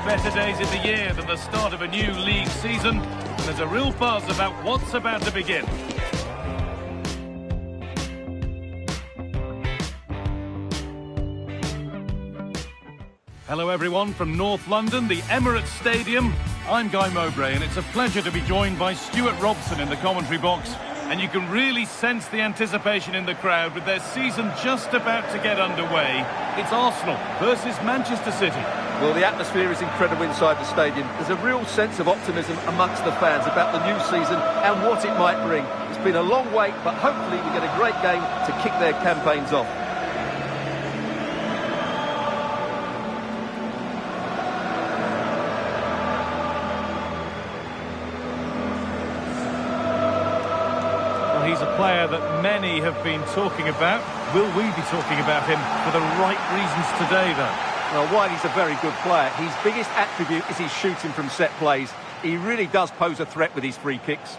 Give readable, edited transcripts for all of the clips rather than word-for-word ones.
better days in the year than the start of a new league season. There's a real buzz about what's about to begin. Hello everyone from North London, the Emirates Stadium. I'm Guy Mowbray and it's a pleasure to be joined by Stuart Robson in the commentary box. And you can really sense the anticipation in the crowd with their season just about to get underway. It's Arsenal versus Manchester City. Well, the atmosphere is incredible inside the stadium. There's a real sense of optimism amongst the fans about the new season and what it might bring. It's been a long wait, but hopefully we get a great game to kick their campaigns off. He's a player that many have been talking about. Will we be talking about him for the right reasons today, though? Well, while he's a very good player, his biggest attribute is his shooting from set plays. He really does pose a threat with his free kicks.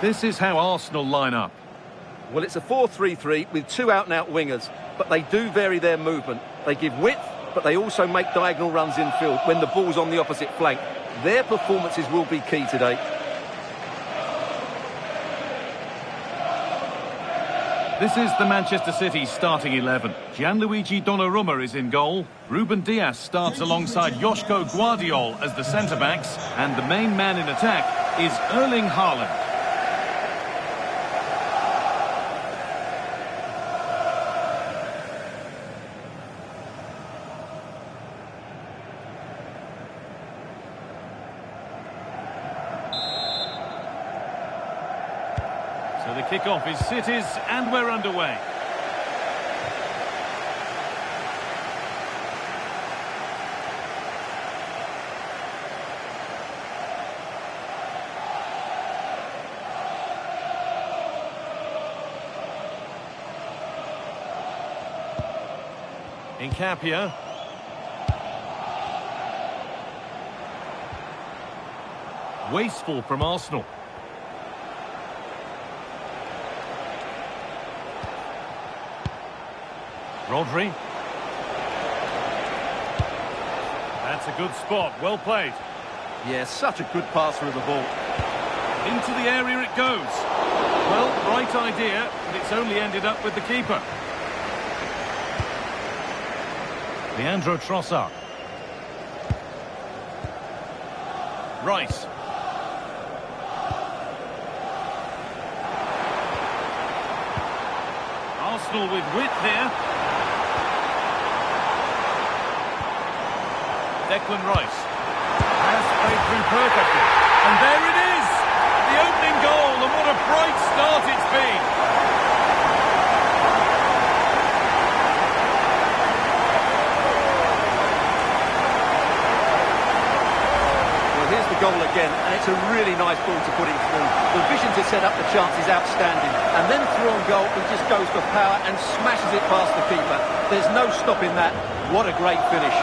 This is how Arsenal line up. Well, it's a 4-3-3 with two out-and-out wingers, but they do vary their movement. They give width, but they also make diagonal runs infield when the ball's on the opposite flank. Their performances will be key today. This is the Manchester City starting 11. Gianluigi Donnarumma is in goal. Ruben Dias starts alongside Joško Guardiol as the centre-backs. And the main man in attack is Erling Haaland. So the kick-off is City's, and we're underway. Incapia. Wasteful from Arsenal. Rodri. That's a good spot, well played. Yeah, such a good passer of the ball. Into the area it goes. Well, right idea, but it's only ended up with the keeper. Leandro Trossard. Rice. Arsenal with width here. Declan Rice has played through perfectly. And there it is! The opening goal, and what a bright start it's been! Well, here's the goal again, and it's a really nice ball to put it through. The vision to set up the chance is outstanding. And then through on goal, he just goes for power and smashes it past the keeper. There's no stopping that. What a great finish.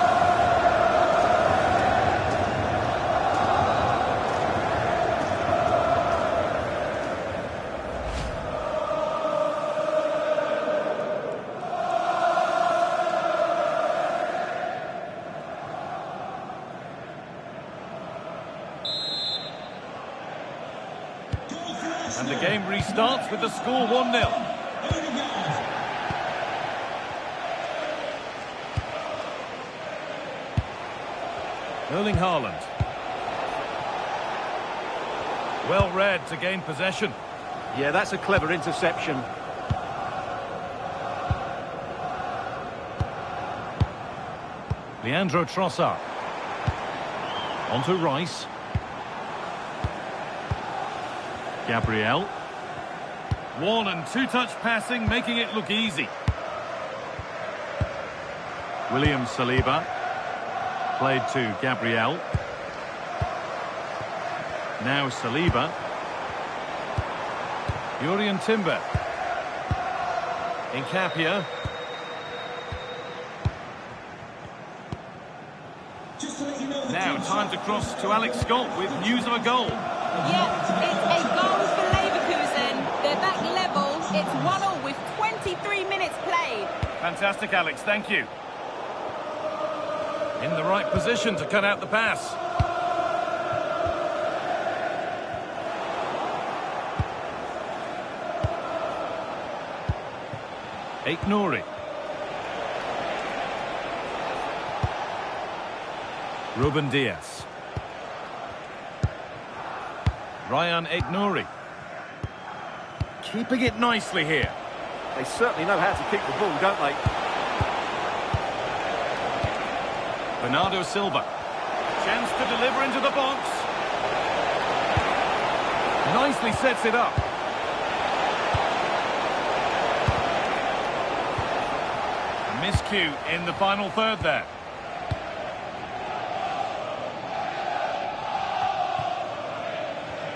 And the game restarts with the score 1-0. Erling Haaland. Well read to gain possession. Yeah, that's a clever interception. Leandro Trossard. Onto Rice. Gabriel. One and two-touch passing, making it look easy. William Saliba. Played to Gabriel. Now Saliba. Jurien Timber. Incapia. Now time to cross to Alex Scott with news of a goal. Yep, it's a goal for Leverkusen. They're back level. It's 1-1 with 23 minutes played. Fantastic, Alex. Thank you. In the right position to cut out the pass. Nouri. Ruben Diaz. Ryan Nouri. Keeping it nicely here. They certainly know how to kick the ball, don't they? Bernardo Silva. Chance to deliver into the box. Nicely sets it up. A miscue in the final third there.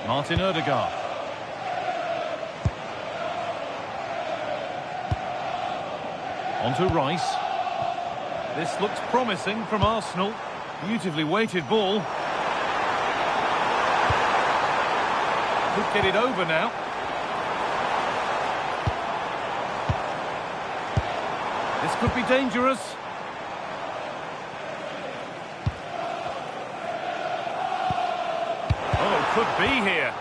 Martin Odegaard. On to Rice. This looks promising from Arsenal. Beautifully weighted ball. Could get it over now. This could be dangerous. Oh, could be here.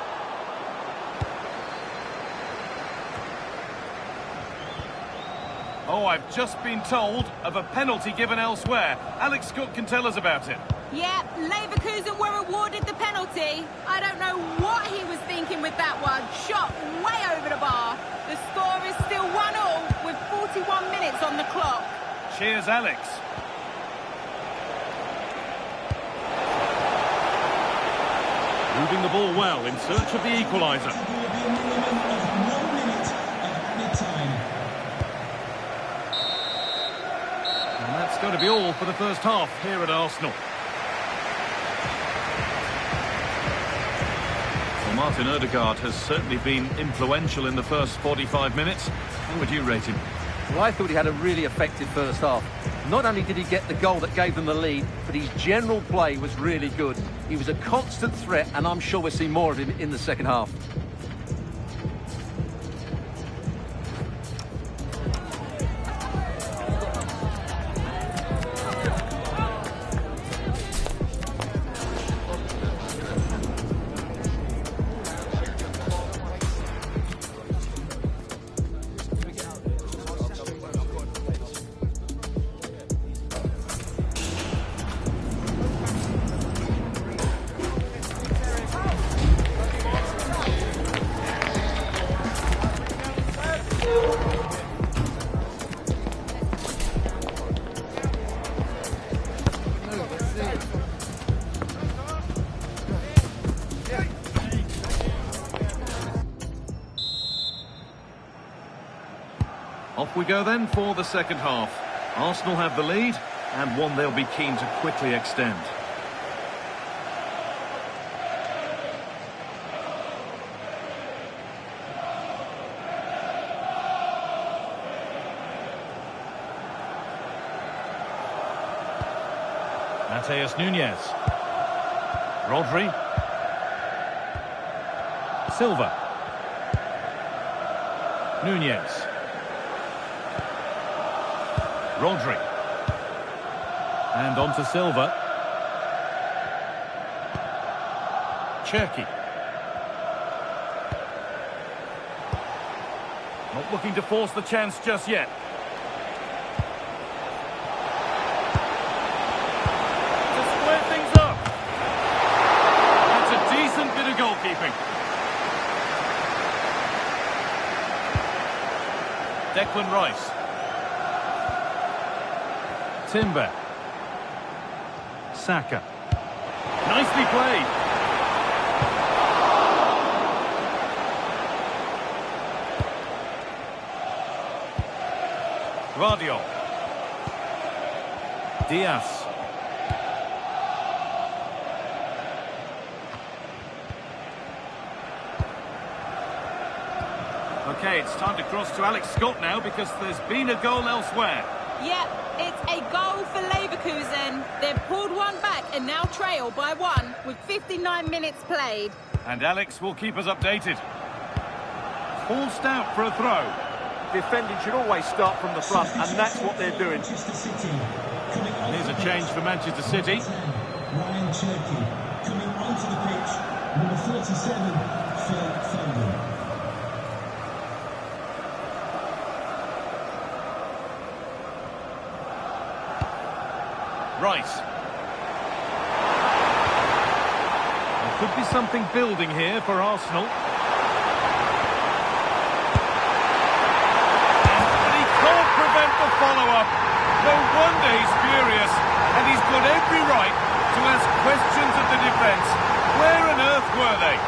Oh, I've just been told of a penalty given elsewhere. Alex Scott can tell us about it. Yeah, Leverkusen were awarded the penalty. I don't know what he was thinking with that one. Shot way over the bar. The score is still 1-1 with 41 minutes on the clock. Cheers, Alex. Moving the ball well in search of the equaliser. And that's going to be all for the first half here at Arsenal. Well, Martin Odegaard has certainly been influential in the first 45 minutes. How would you rate him? Well, I thought he had a really effective first half. Not only did he get the goal that gave them the lead, but his general play was really good. He was a constant threat, and I'm sure we'll see more of him in the second half. Off we go then for the second half. Arsenal have the lead, and one they'll be keen to quickly extend. Mateus Nunes. Rodri. Silva. Nunes. Rodri. And on to Silva. Cherki. Not looking to force the chance just yet. To square things up. That's a decent bit of goalkeeping. Declan Rice. Timber. Saka. Nicely played. Guardiola. Diaz. OK, it's time to cross to Alex Scott now because there's been a goal elsewhere. Yep, it's a goal for Leverkusen. They've pulled one back and now trail by 1 with 59 minutes played. And Alex will keep us updated. Forced out for a throw. Defending should always start from the front, and that's what they're doing. And here's a change for Manchester City. Ryan Cherky coming onto the pitch, number 37 for Foden. Rice. There could be something building here for Arsenal. And he can't prevent the follow-up. No wonder he's furious. And he's got every right to ask questions of the defence. Where on earth were they?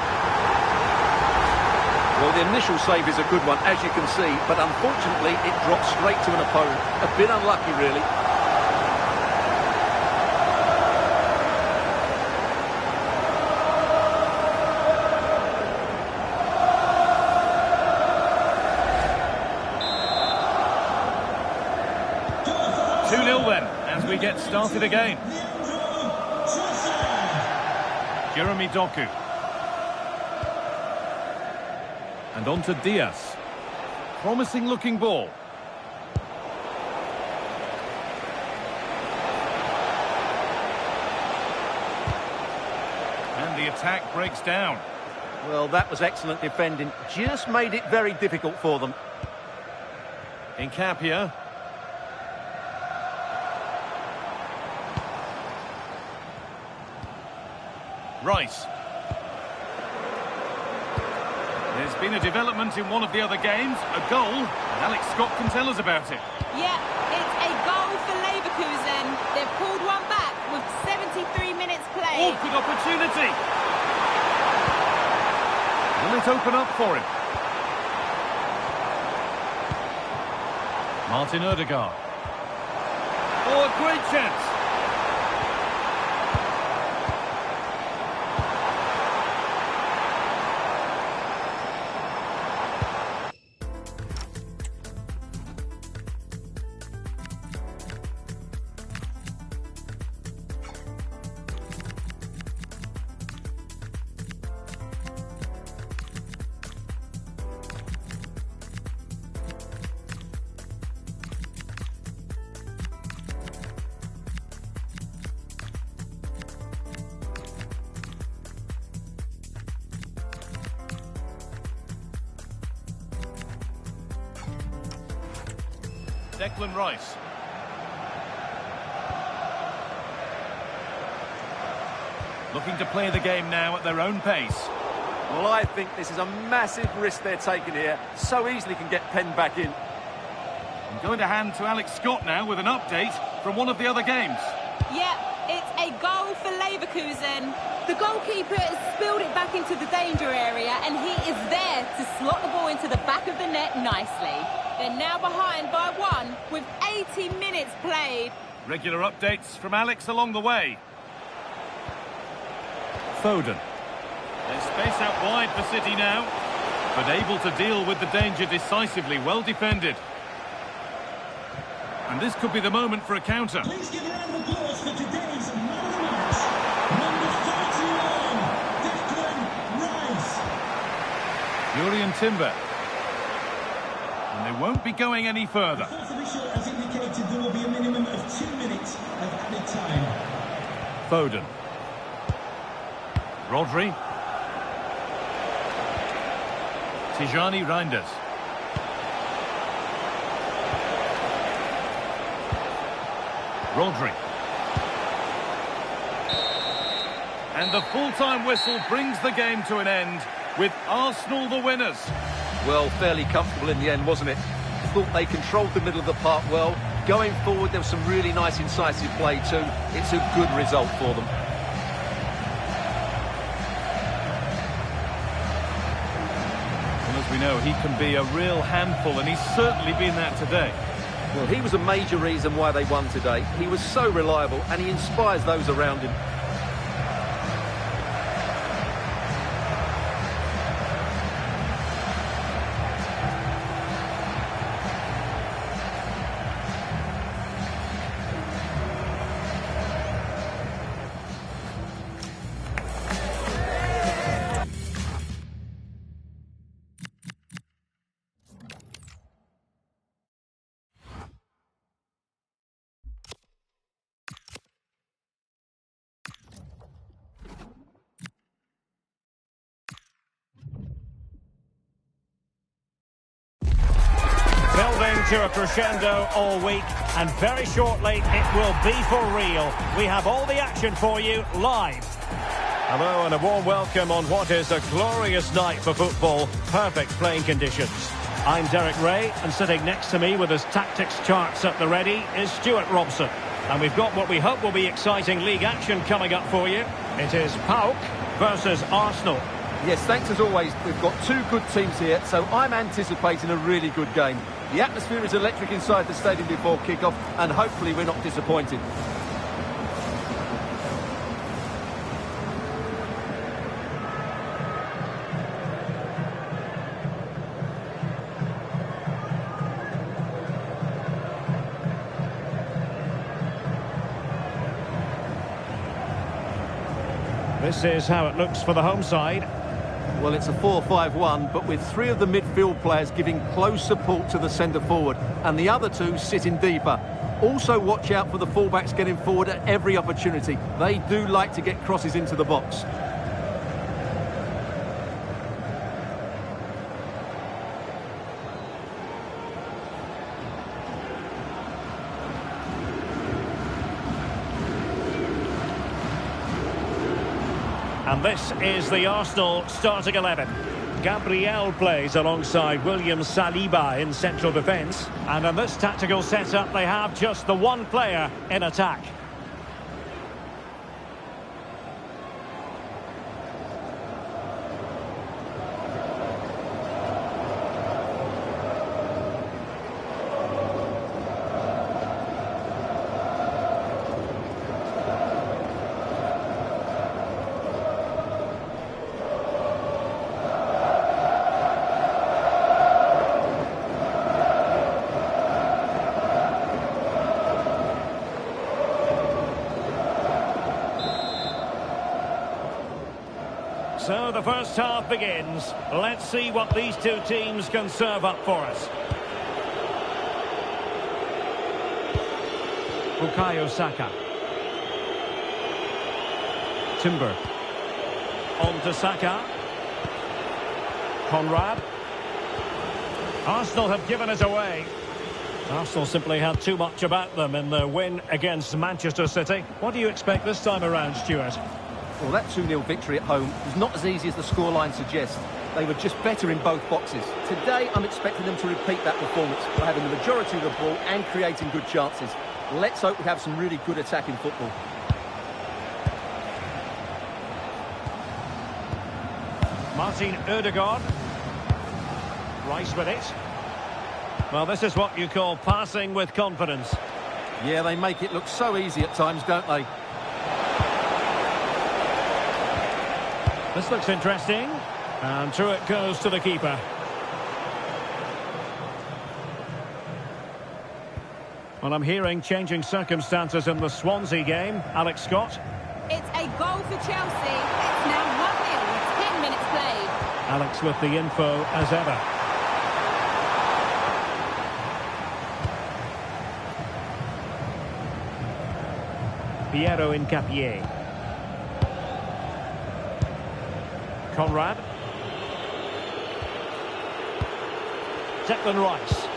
Well, the initial save is a good one, as you can see, but unfortunately it dropped straight to an opponent. A bit unlucky, really. As we get started again. Jeremy Doku. And on to Diaz. Promising looking ball. And the attack breaks down. Well, that was excellent defending. Just made it very difficult for them. Incapia. Rice. There's been a development in one of the other games, a goal, and Alex Scott can tell us about it. Yeah, it's a goal for Leverkusen. They've pulled one back with 73 minutes played. Oh, good opportunity. Will it open up for him? Martin Odegaard. Oh, a great chance. Declan Rice. Looking to play the game now at their own pace. Well, I think this is a massive risk they're taking here. So easily can get penned back in. I'm going to hand to Alex Scott now with an update from one of the other games. Yep, it's a goal for Leverkusen. The goalkeeper has spilled it back into the danger area and he is there to slot the ball into the back of the net nicely. They're now behind by 1 with 80 minutes played. Regular updates from Alex along the way. Foden. There's space out wide for City now, but able to deal with the danger decisively, well defended. And this could be the moment for a counter. Please give a round of applause for today's man of the match, number 31, Declan Rice. Jurriën Timber. And they won't be going any further. The fourth official has indicated there will be a minimum of 2 minutes of added time. Foden. Rodri. Tijani Reinders. Rodri. And the full-time whistle brings the game to an end, with Arsenal the winners. Well, fairly comfortable in the end, wasn't it? Thought they controlled the middle of the park well. Going forward, there was some really nice incisive play too. It's a good result for them. And as we know, he can be a real handful, and he's certainly been that today. Well, he was a major reason why they won today. He was so reliable, and he inspires those around him. to a crescendo all week, and very shortly it will be for real. We have all the action for you live. Hello and a warm welcome on what is a glorious night for football. Perfect playing conditions. I'm Derek Ray, and sitting next to me with his tactics charts at the ready is Stuart Robson. And we've got what we hope will be exciting league action coming up for you. It is PAOK versus Arsenal. Yes, thanks as always. We've got two good teams here, so I'm anticipating a really good game. The atmosphere is electric inside the stadium before kick-off, and hopefully we're not disappointed. This is how it looks for the home side. Well, it's a 4-5-1, but with three of the midfield players giving close support to the centre-forward, and the other two sitting deeper. Also watch out for the fullbacks getting forward at every opportunity. They do like to get crosses into the box. And this is the Arsenal starting 11. Gabriel plays alongside William Saliba in central defence. And in this tactical setup, they have just the one player in attack. So the first half begins. Let's see what these two teams can serve up for us. Bukayo Saka. Timber. On to Saka. Conrad. Arsenal have given us away. Arsenal simply had too much about them in their win against Manchester City. What do you expect this time around, Stuart? Well, that 2-0 victory at home was not as easy as the scoreline suggests. They were just better in both boxes. Today, I'm expecting them to repeat that performance by having the majority of the ball and creating good chances. Let's hope we have some really good attacking football. Martin Ødegaard. Rice with it. Well, this is what you call passing with confidence. Yeah, they make it look so easy at times, don't they? This looks interesting. And through it goes to the keeper. Well, I'm hearing changing circumstances in the Swansea game. Alex Scott. It's a goal for Chelsea. It's now 1-0 with 10 minutes played. Alex with the info as ever. Piero Incapié. Conrad. Declan Rice.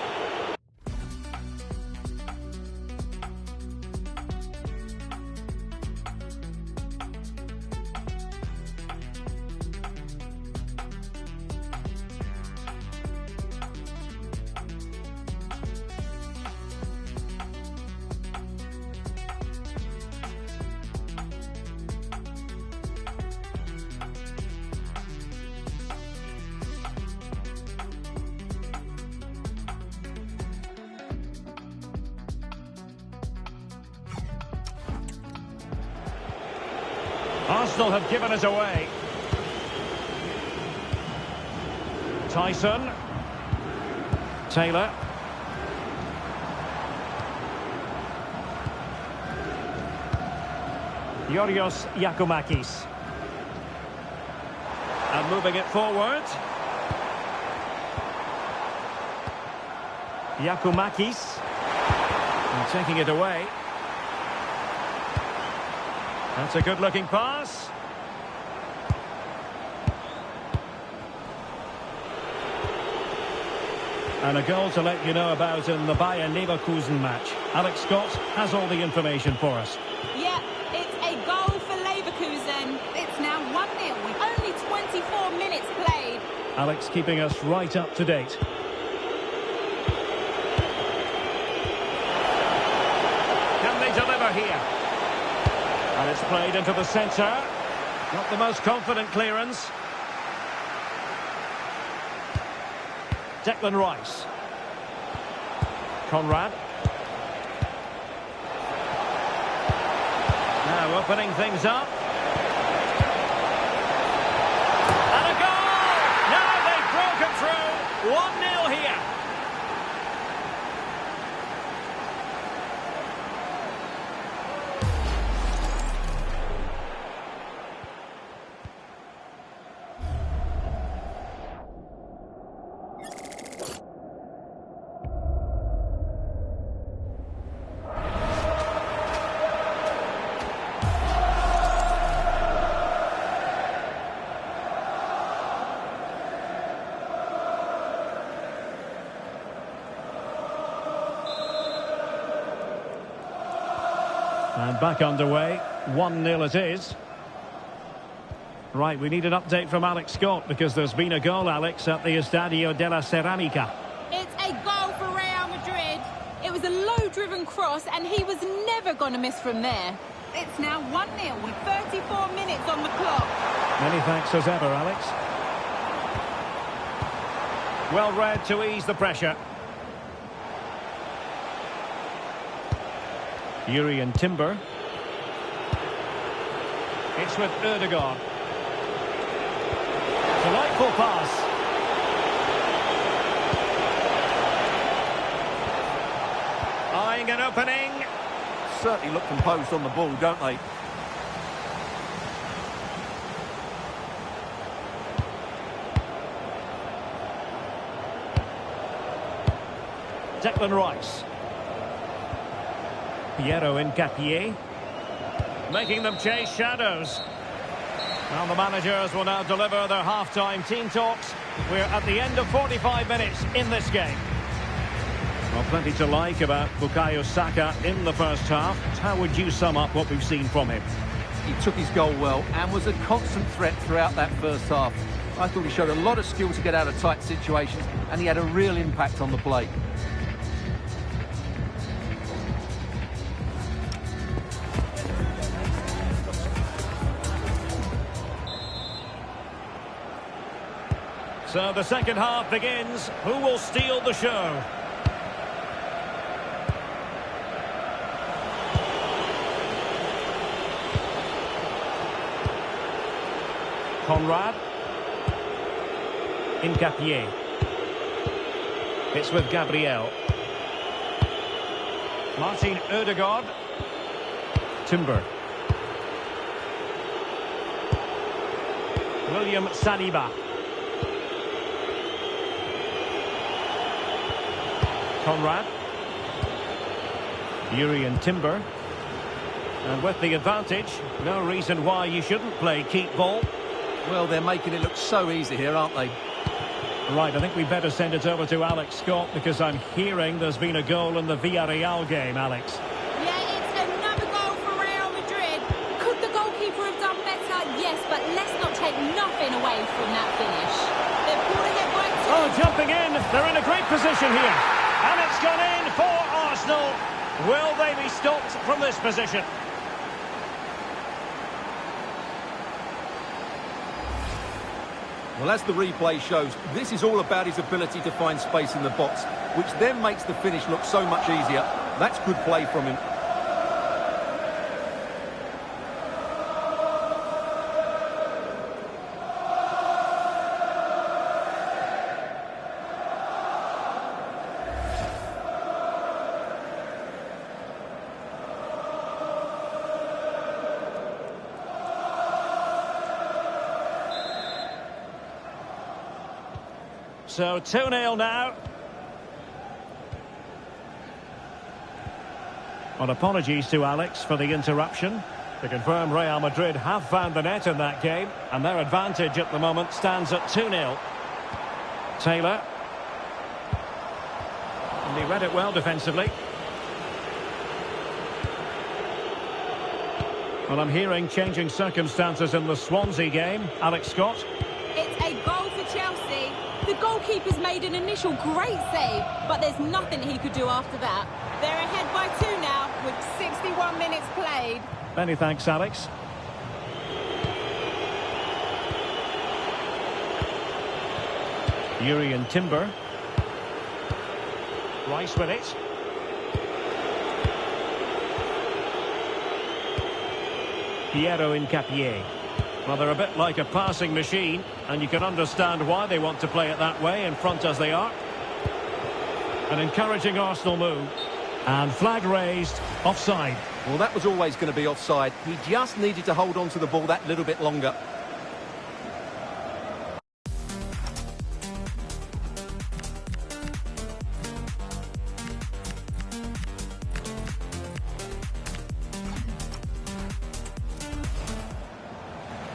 Arsenal have given us away. Tyson. Taylor. Yorios Giacomakis. And moving it forward. Giacomakis. And taking it away. That's a good-looking pass. And a goal to let you know about in the Bayern Leverkusen match. Alex Scott has all the information for us. Yeah, it's a goal for Leverkusen. It's now 1-0 with only 24 minutes played. Alex keeping us right up to date. Can they deliver here? And it's played into the centre. Not the most confident clearance. Declan Rice. Conrad. Now opening things up. And a goal! Now they've broken through. 1-0 here. And back underway, 1-0 it is. Right, we need an update from Alex Scott because there's been a goal, Alex, at the Estadio de la Ceramica. It's a goal for Real Madrid. It was a low-driven cross and he was never going to miss from there. It's now 1-0 with 34 minutes on the clock. Many thanks as ever, Alex. Well read to ease the pressure. Yuri and Timber. It's with Ødegaard. Delightful pass. Eyeing an opening. Certainly look composed on the ball, don't they? Declan Rice. Piero Hincapié. Making them chase shadows. Well, the managers will now deliver their half-time team talks. We're at the end of 45 minutes in this game. Well, plenty to like about Bukayo Saka in the first half. How would you sum up what we've seen from him? He took his goal well and was a constant threat throughout that first half. I thought he showed a lot of skill to get out of tight situations, and he had a real impact on the play. So the second half begins. Who will steal the show? Conrad. Hincapié. It's with Gabriel. Martin Ødegaard. Timber. William Saliba. Conrad. Yuri and Timber. And with the advantage, no reason why you shouldn't play keep ball. Well, they're making it look so easy here, aren't they? Right, I think we better send it over to Alex Scott because I'm hearing there's been a goal in the Villarreal game, Alex. Yeah, it's another goal for Real Madrid. Could the goalkeeper have done better? Yes, but let's not take nothing away from that finish. They're pulling it right to... Oh, jumping in. They're in a great position here. And it's gone in for Arsenal. Will they be stopped from this position? Well, as the replay shows, this is all about his ability to find space in the box, which then makes the finish look so much easier. That's good play from him. So 2-0 now. Well, apologies to Alex for the interruption. To confirm, Real Madrid have found the net in that game, and their advantage at the moment stands at 2-0. Taylor. And he read it well defensively. Well, I'm hearing changing circumstances in the Swansea game. Alex Scott. It's a goal for Chelsea. The goalkeeper's made an initial great save, but there's nothing he could do after that. They're ahead by 2 now, with 61 minutes played. Many thanks, Alex. Urian Timber. Rice with it. Piero Incapié. Well, they're a bit like a passing machine, and you can understand why they want to play it that way, in front as they are. An encouraging Arsenal move. And flag raised, offside. Well, that was always going to be offside. He just needed to hold on to the ball that little bit longer.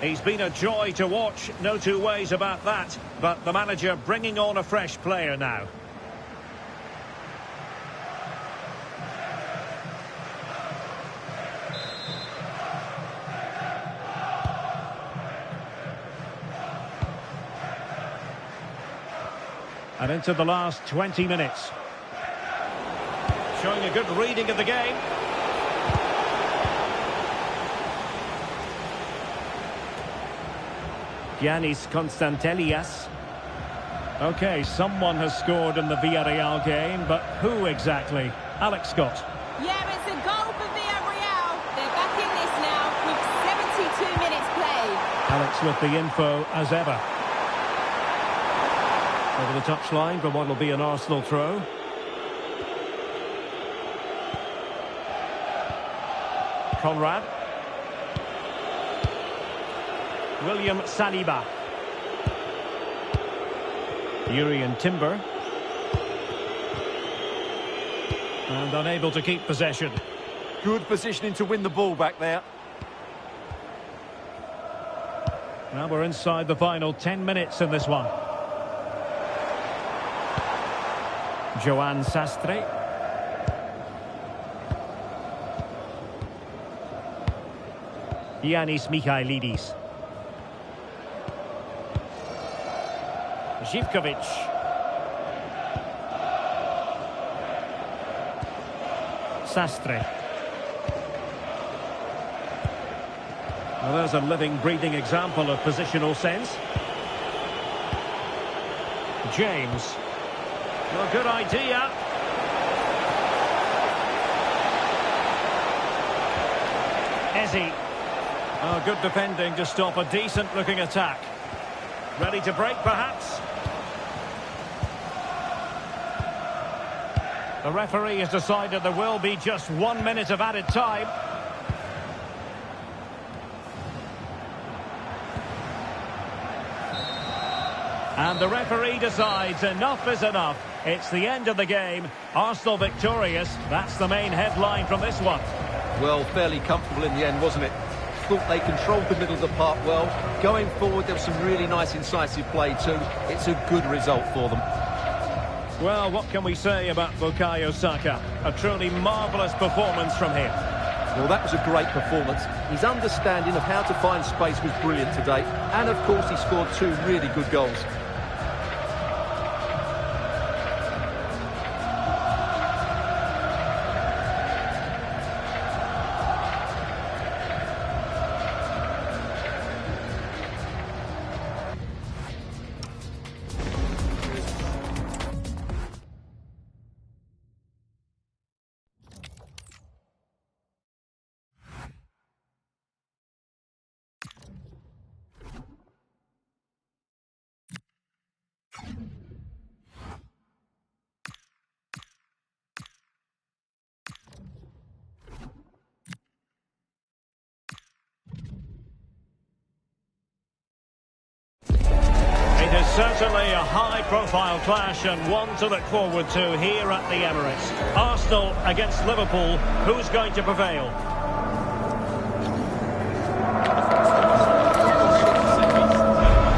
He's been a joy to watch, no two ways about that. But the manager bringing on a fresh player now. And into the last 20 minutes. Showing a good reading of the game. Giannis Constantelias. Okay, someone has scored in the Villarreal game, but who exactly? Alex Scott. Yeah, it's a goal for Villarreal. They're back in this now with 72 minutes played. Alex with the info as ever. Over the touchline for what will be an Arsenal throw. Conrad. William Saliba. Urian Timber. And unable to keep possession. Good positioning to win the ball back there. Now we're inside the final 10 minutes in this one. Joan Sastre. Yanis Michailidis. Zivkovic. Sastre. Well, there's a living, breathing example of positional sense. James. Well, good idea. Eze. Oh, good defending to stop a decent-looking attack. Ready to break, perhaps? The referee has decided there will be just 1 minute of added time. And the referee decides enough is enough. It's the end of the game. Arsenal victorious. That's the main headline from this one. Well, fairly comfortable in the end, wasn't it? Thought they controlled the middle of the park well. Going forward, there was some really nice incisive play too. It's a good result for them. Well, what can we say about Bukayo Saka? A truly marvellous performance from him. Well, that was a great performance. His understanding of how to find space was brilliant today. And, of course, he scored 2 really good goals. Certainly a high-profile clash and one to look forward to here at the Emirates. Arsenal against Liverpool. Who's going to prevail?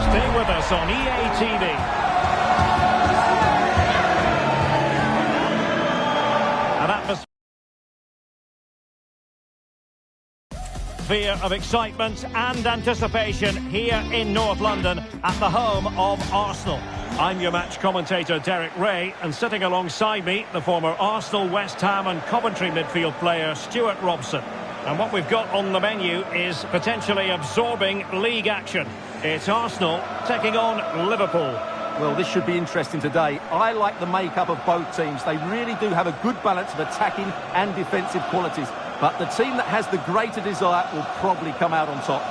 Stay with us on EA TV. atmosphere of excitement and anticipation here in North London at the home of Arsenal. I'm your match commentator Derek Ray, and sitting alongside me, the former Arsenal, West Ham and Coventry midfield player Stuart Robson. And what we've got on the menu is potentially absorbing league action. It's Arsenal taking on Liverpool. Well, this should be interesting today. I like the makeup of both teams. They really do have a good balance of attacking and defensive qualities. But the team that has the greater desire will probably come out on top.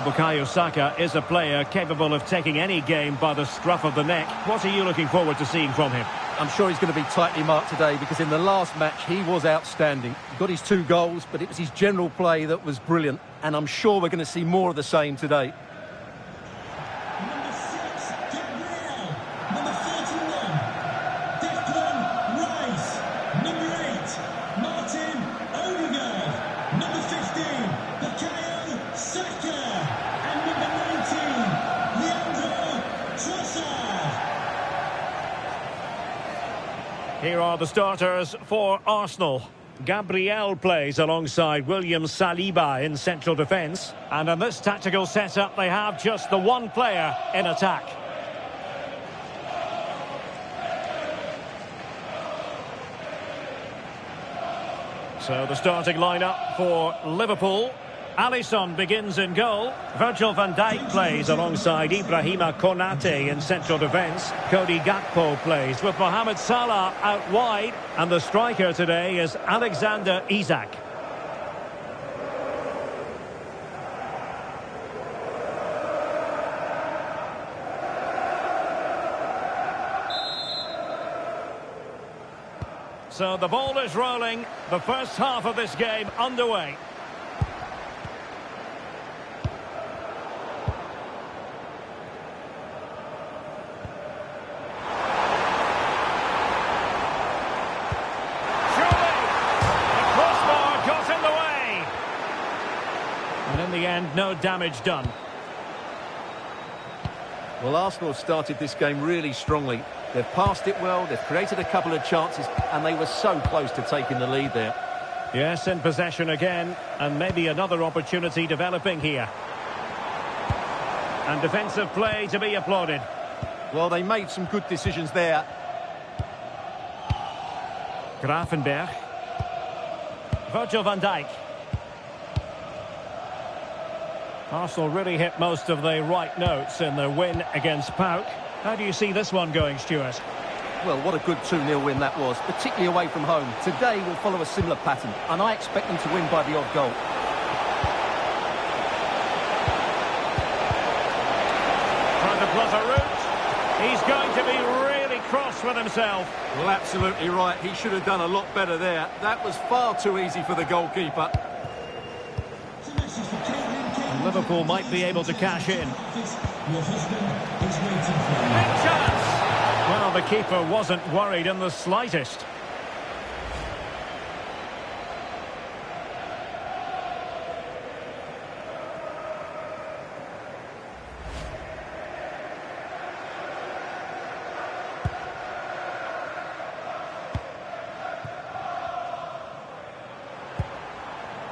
Bukayo Saka is a player capable of taking any game by the scruff of the neck. What are you looking forward to seeing from him? I'm sure he's going to be tightly marked today, because in the last match he was outstanding. He got his 2 goals, but it was his general play that was brilliant. And I'm sure we're going to see more of the same today. Number 6, Gabriel. Number 41, Declan Rice. Number 8, Martin Odegaard. Number 15, Bukayo Saka. And number 19, Leandro Trossard. Here are the starters for Arsenal. Gabriel plays alongside William Saliba in central defence. And in this tactical setup, they have just the one player in attack. So the starting lineup for Liverpool. Alisson begins in goal. Virgil van Dijk plays alongside Ibrahima Konate in central defence. Cody Gakpo plays with Mohamed Salah out wide. And the striker today is Alexander Isak. So the ball is rolling. The first half of this game underway. No damage done. Well, Arsenal started this game really strongly. They've passed it well, they've created a couple of chances, and they were so close to taking the lead there. Yes, in possession again, and maybe another opportunity developing here. And defensive play to be applauded. Well, they made some good decisions there. Gravenberch. Virgil van Dijk. Arsenal really hit most of the right notes in their win against PAOK. How do you see this one going, Stuart? Well, what a good 2-0 win that was, particularly away from home. Today we'll follow a similar pattern, and I expect them to win by the odd goal. Trying to plot a route. He's going to be really cross with himself. Well, absolutely right. He should have done a lot better there. That was far too easy for the goalkeeper. Liverpool might be able to cash in. Your husband is waiting for you. Big chance! Well, the keeper wasn't worried in the slightest.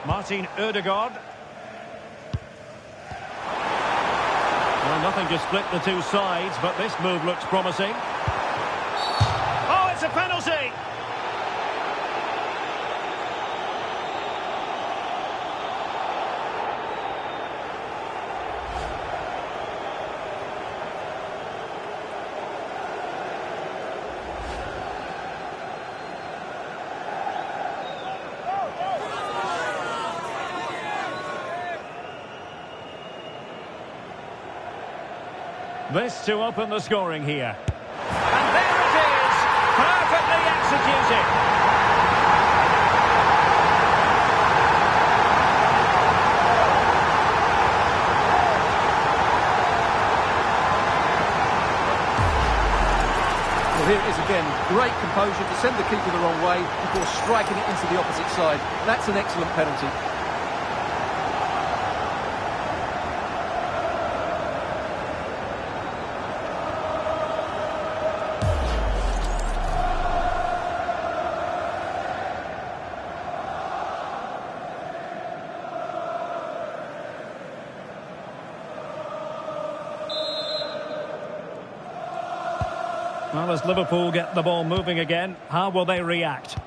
Martin Odegaard. Well, nothing to split the two sides, but this move looks promising. Oh, it's a penalty! This to open the scoring here. And there it is! Perfectly executed! Well, here it is again. Great composure to send the keeper the wrong way before striking it into the opposite side. That's an excellent penalty. Well, as Liverpool get the ball moving again, how will they react?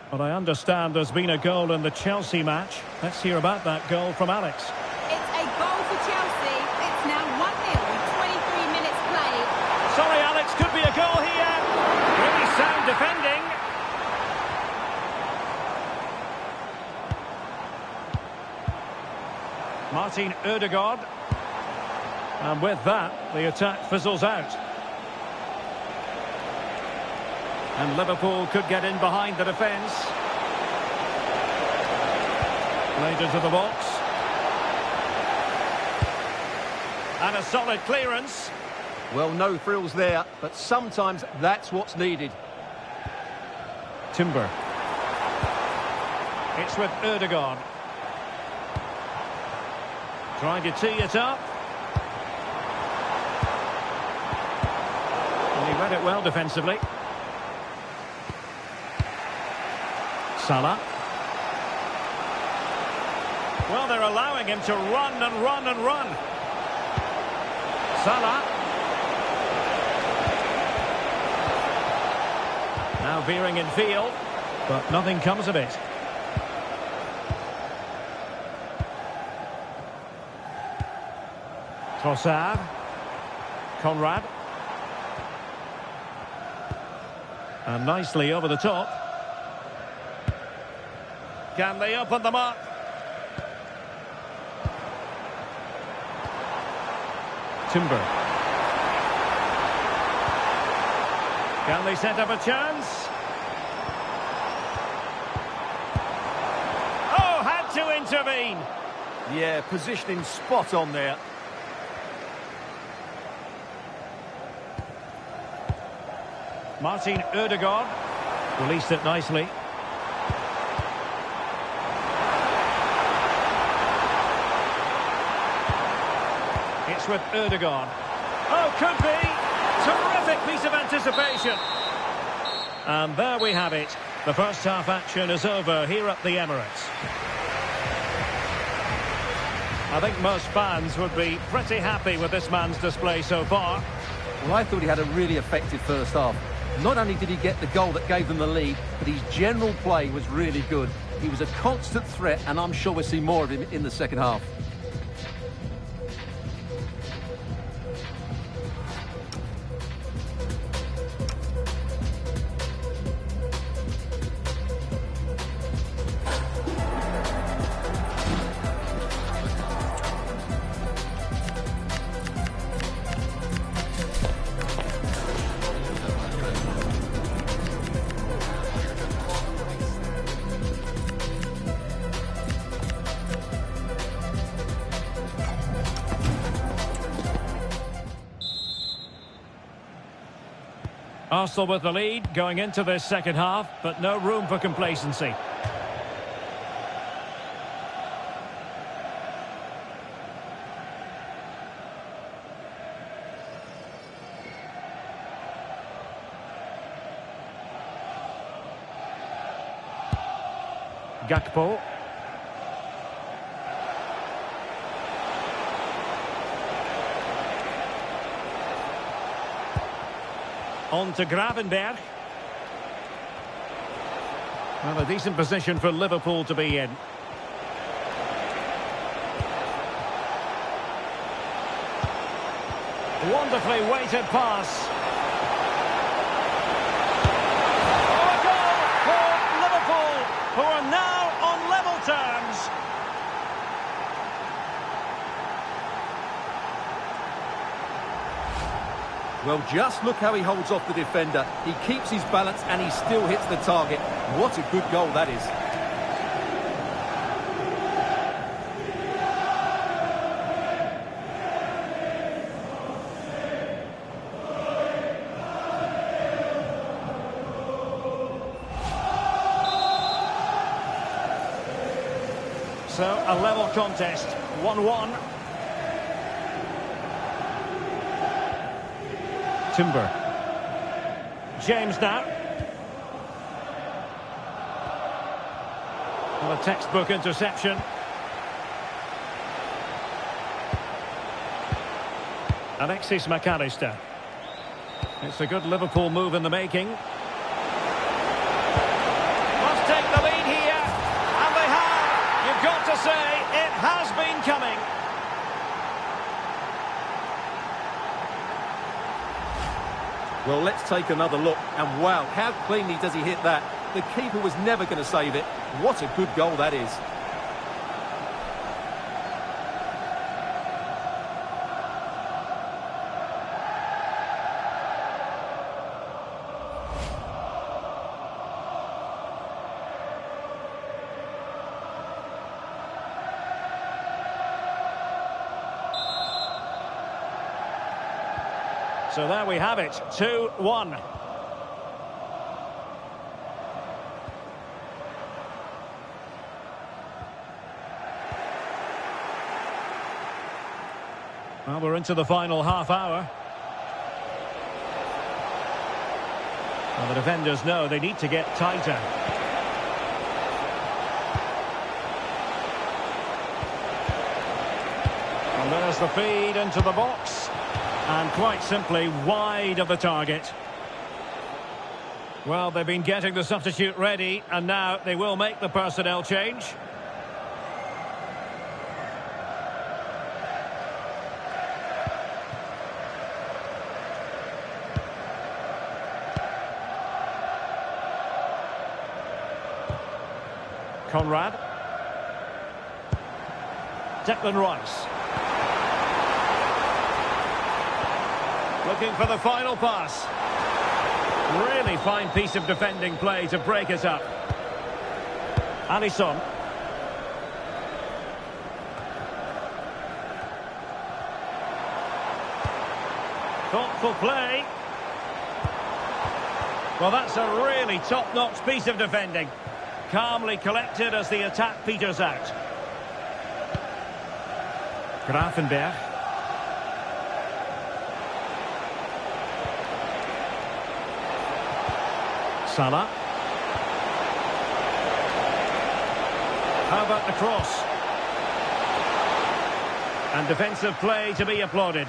But I understand there's been a goal in the Chelsea match. Let's hear about that goal from Alex. It's a goal for Chelsea. It's now 1-0 with 23 minutes played. Sorry, Alex, could be a goal here. Really sound defending. Martin Ødegaard. And with that, the attack fizzles out. And Liverpool could get in behind the defence. Played into the box. And a solid clearance. Well, no frills there, but sometimes that's what's needed. Timber. It's with Ødegaard. Trying to tee it up. And he read it well defensively. Salah. Well, they're allowing him to run and run and run. Salah. Now veering in field, but nothing comes of it. Trossard. Conrad. And nicely over the top. Can they open them up? Timber. Can they set up a chance? Oh, had to intervene. Yeah, positioning spot on there. Martin Ødegaard released it nicely. It's with Ødegaard. Oh, could be. Terrific piece of anticipation. And there we have it. The first half action is over here at the Emirates. I think most fans would be pretty happy with this man's display so far. Well, I thought he had a really effective first half. Not only did he get the goal that gave them the lead, but his general play was really good. He was a constant threat, and I'm sure we'll see more of him in the second half. Arsenal with the lead going into this second half, but no room for complacency. Gakpo. On to Gravenberg. Well, a decent position for Liverpool to be in. Wonderfully weighted pass. Oh, a goal for Liverpool, who are now on level terms. Well, just look how he holds off the defender. He keeps his balance and he still hits the target. What a good goal that is. So, a level contest, 1-1. Timber. James now. Well, a textbook interception. Alexis McAllister. It's a good Liverpool move in the making. Must take the lead here, and they have. You've got to say, it has been coming. Well, let's take another look, and wow, how cleanly does he hit that? The keeper was never going to save it. What a good goal that is. So there we have it, 2-1. Well, we're into the final half hour. Well, the defenders know they need to get tighter. And there's the feed into the box. And quite simply wide of the target. Well, they've been getting the substitute ready, and now they will make the personnel change. Conrad. Declan Rice. Looking for the final pass. Really fine piece of defending play to break it up. Alisson. Thoughtful play. Well, that's a really top-notch piece of defending. Calmly collected as the attack peters out. Grafenberg. Salah. How about the cross? And defensive play to be applauded.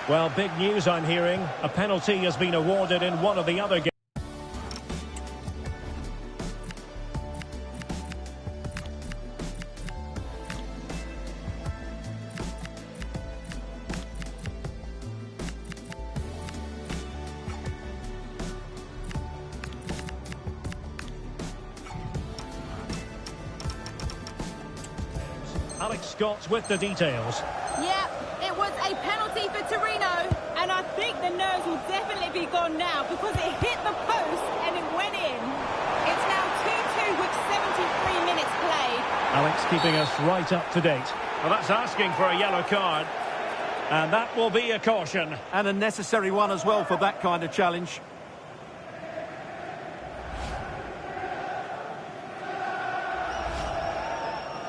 Well, big news I'm hearing. A penalty has been awarded in one of the other games. Alex Scott with the details. Yeah, it was a penalty for Torino, and I think the nerves will definitely be gone now because it hit the post and it went in. It's now 2-2 with 73 minutes played. Alex keeping us right up to date. Well, that's asking for a yellow card, and that will be a caution. And a necessary one as well for that kind of challenge.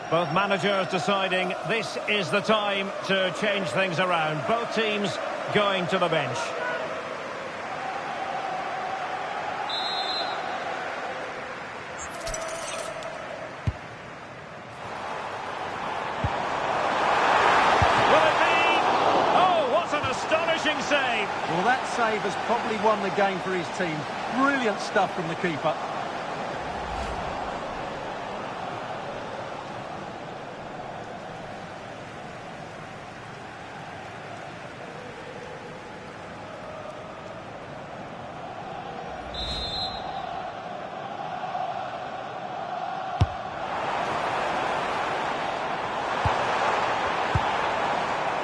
Both managers deciding this is the time to change things around. Both teams going to the bench. Will it be? Oh, what an astonishing save. Well, that save has probably won the game for his team. Brilliant stuff from the keeper.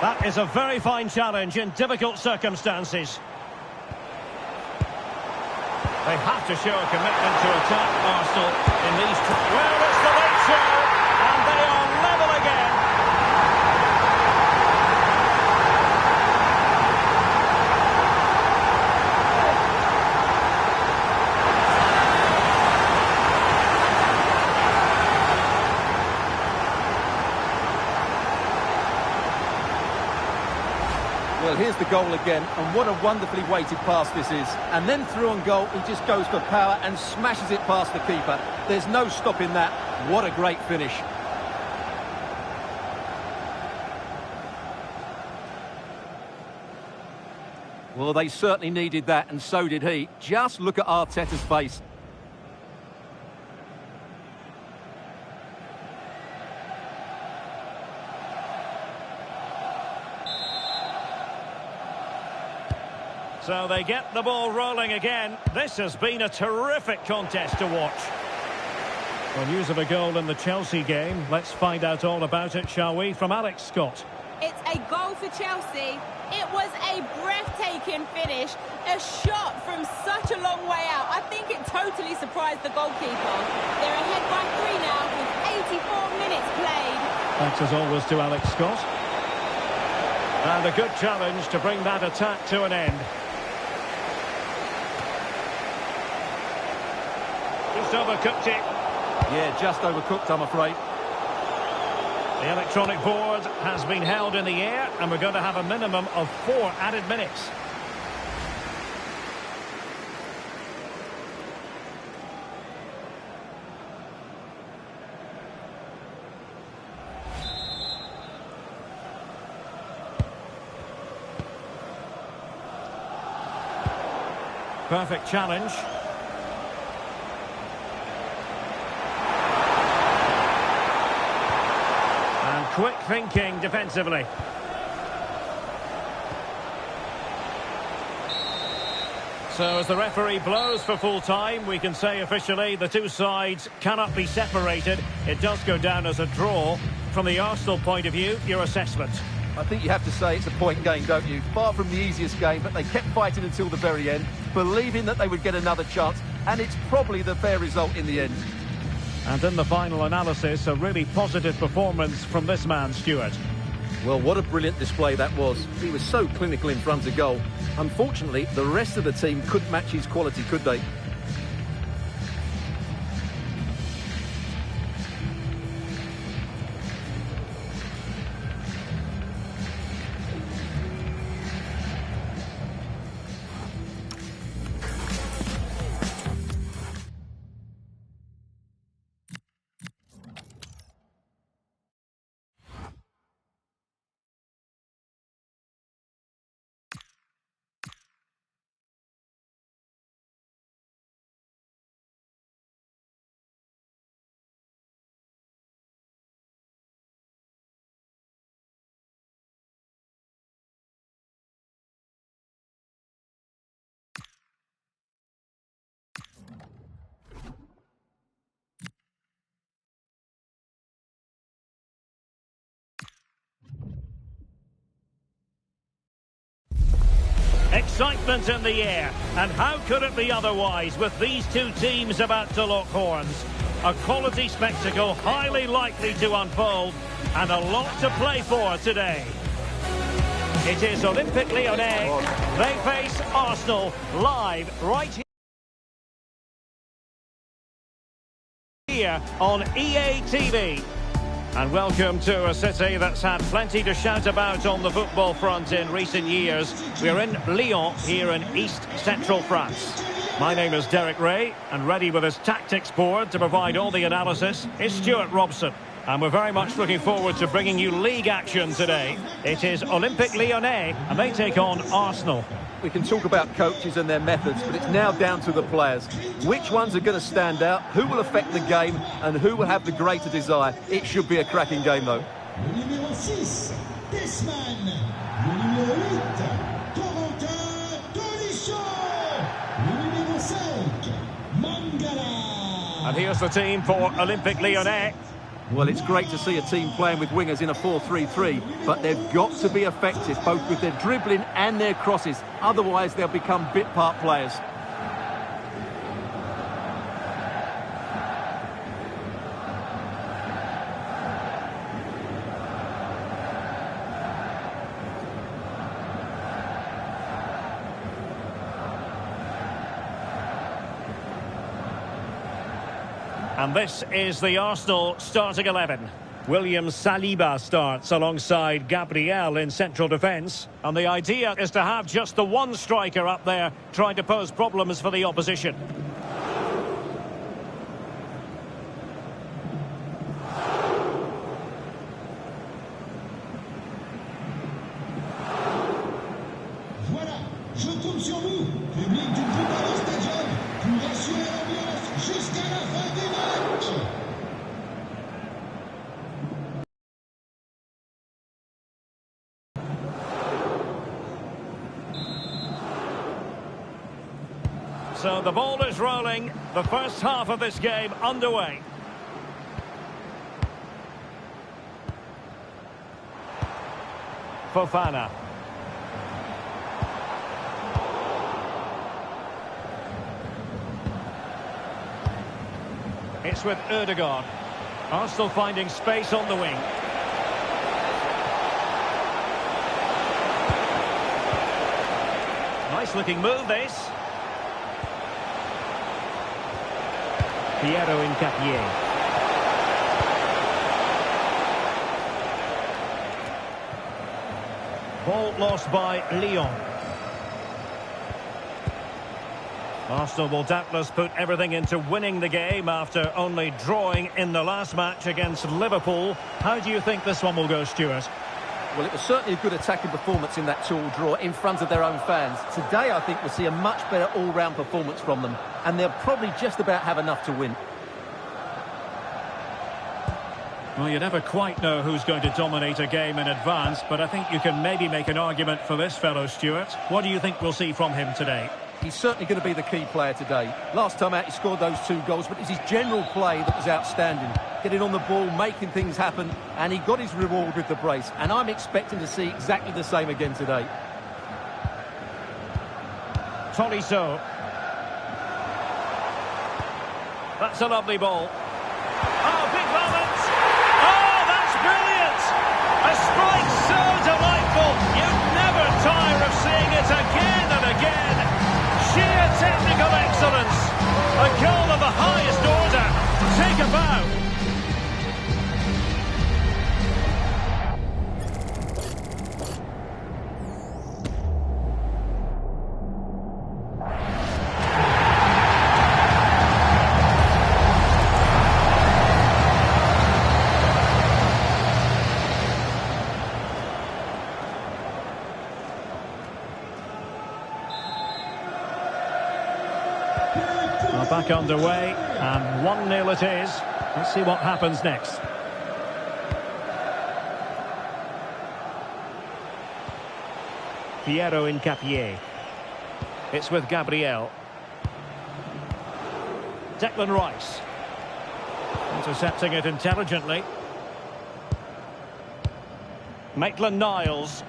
That is a very fine challenge in difficult circumstances. They have to show a commitment to attack Arsenal in these... Well, it's the late show, and they are level again. Well, here's the goal again, and what a wonderfully weighted pass this is. And then through on goal, he just goes for power and smashes it past the keeper. There's no stopping that. What a great finish. Well, they certainly needed that, and so did he. Just look at Arteta's face. So they get the ball rolling again. This has been a terrific contest to watch. Well, news of a goal in the Chelsea game. Let's find out all about it, shall we, from Alex Scott. It's a goal for Chelsea. It was a breathtaking finish. A shot from such a long way out. I think it totally surprised the goalkeeper. They're ahead by 3 now with 84 minutes played. Thanks as always to Alex Scott. And a good challenge to bring that attack to an end. Just overcooked it. Yeah, just overcooked, I'm afraid. The electronic board has been held in the air, and we're going to have a minimum of 4 added minutes. Perfect challenge. Quick thinking defensively. So as the referee blows for full time, we can say officially the two sides cannot be separated. It does go down as a draw. From the Arsenal point of view, your assessment? I think you have to say it's a point game, don't you? Far from the easiest game, but they kept fighting until the very end, believing that they would get another chance, and it's probably the fair result in the end. And in the final analysis, a really positive performance from this man, Stuart. Well, what a brilliant display that was. He was so clinical in front of goal. Unfortunately, the rest of the team couldn't match his quality, could they? Excitement in the air, and how could it be otherwise with these two teams about to lock horns? A quality spectacle highly likely to unfold, and a lot to play for today. It is Olympique Lyonnais. They face Arsenal live right here on EA TV. And welcome to a city that's had plenty to shout about on the football front in recent years. We're in Lyon, here in East Central France. My name is Derek Ray, and ready with his tactics board to provide all the analysis is Stuart Robson. And we're very much looking forward to bringing you league action today. It is Olympique Lyonnais, and they take on Arsenal. We can talk about coaches and their methods, but it's now down to the players. Which ones are going to stand out, who will affect the game, and who will have the greater desire? It should be a cracking game, though. Numéro 6, this man. Numéro 8, Corentin Tolisso. Numéro 5, Mangala. And here's the team for Olympique Lyonnais. Well, it's great to see a team playing with wingers in a 4-3-3, but they've got to be effective, both with their dribbling and their crosses. Otherwise, they'll become bit-part players. And this is the Arsenal starting 11. William Saliba starts alongside Gabriel in central defence. And the idea is to have just the one striker up there trying to pose problems for the opposition. Voilà, je So the ball is rolling. The first half of this game underway. Fofana. It's with Ødegaard. Arsenal finding space on the wing. Nice looking move this. Piero Incapié. Ball lost by Lyon. Arsenal will doubtless put everything into winning the game after only drawing in the last match against Liverpool. How do you think this one will go, Stuart? Well, it was certainly a good attacking performance in that 2-2 draw in front of their own fans. Today, I think we'll see a much better all-round performance from them, and they'll probably just about have enough to win. Well, you never quite know who's going to dominate a game in advance, but I think you can maybe make an argument for this fellow, Stuart. What do you think we'll see from him today? He's certainly going to be the key player today. Last time out, he scored those 2 goals, but it's his general play that was outstanding. Getting on the ball, making things happen, and he got his reward with the brace. And I'm expecting to see exactly the same again today. Tolisso. That's a lovely ball. Oh, big moment! Oh, that's brilliant! A strike so delightful! You'd never tire of seeing it again and again. Sheer technical excellence. A goal of the highest order. Take a bow. Back underway, and 1-0 it is. Let's see what happens next. Piero Incapié. It's with Gabriel. Declan Rice. Intercepting it intelligently. Maitland-Niles.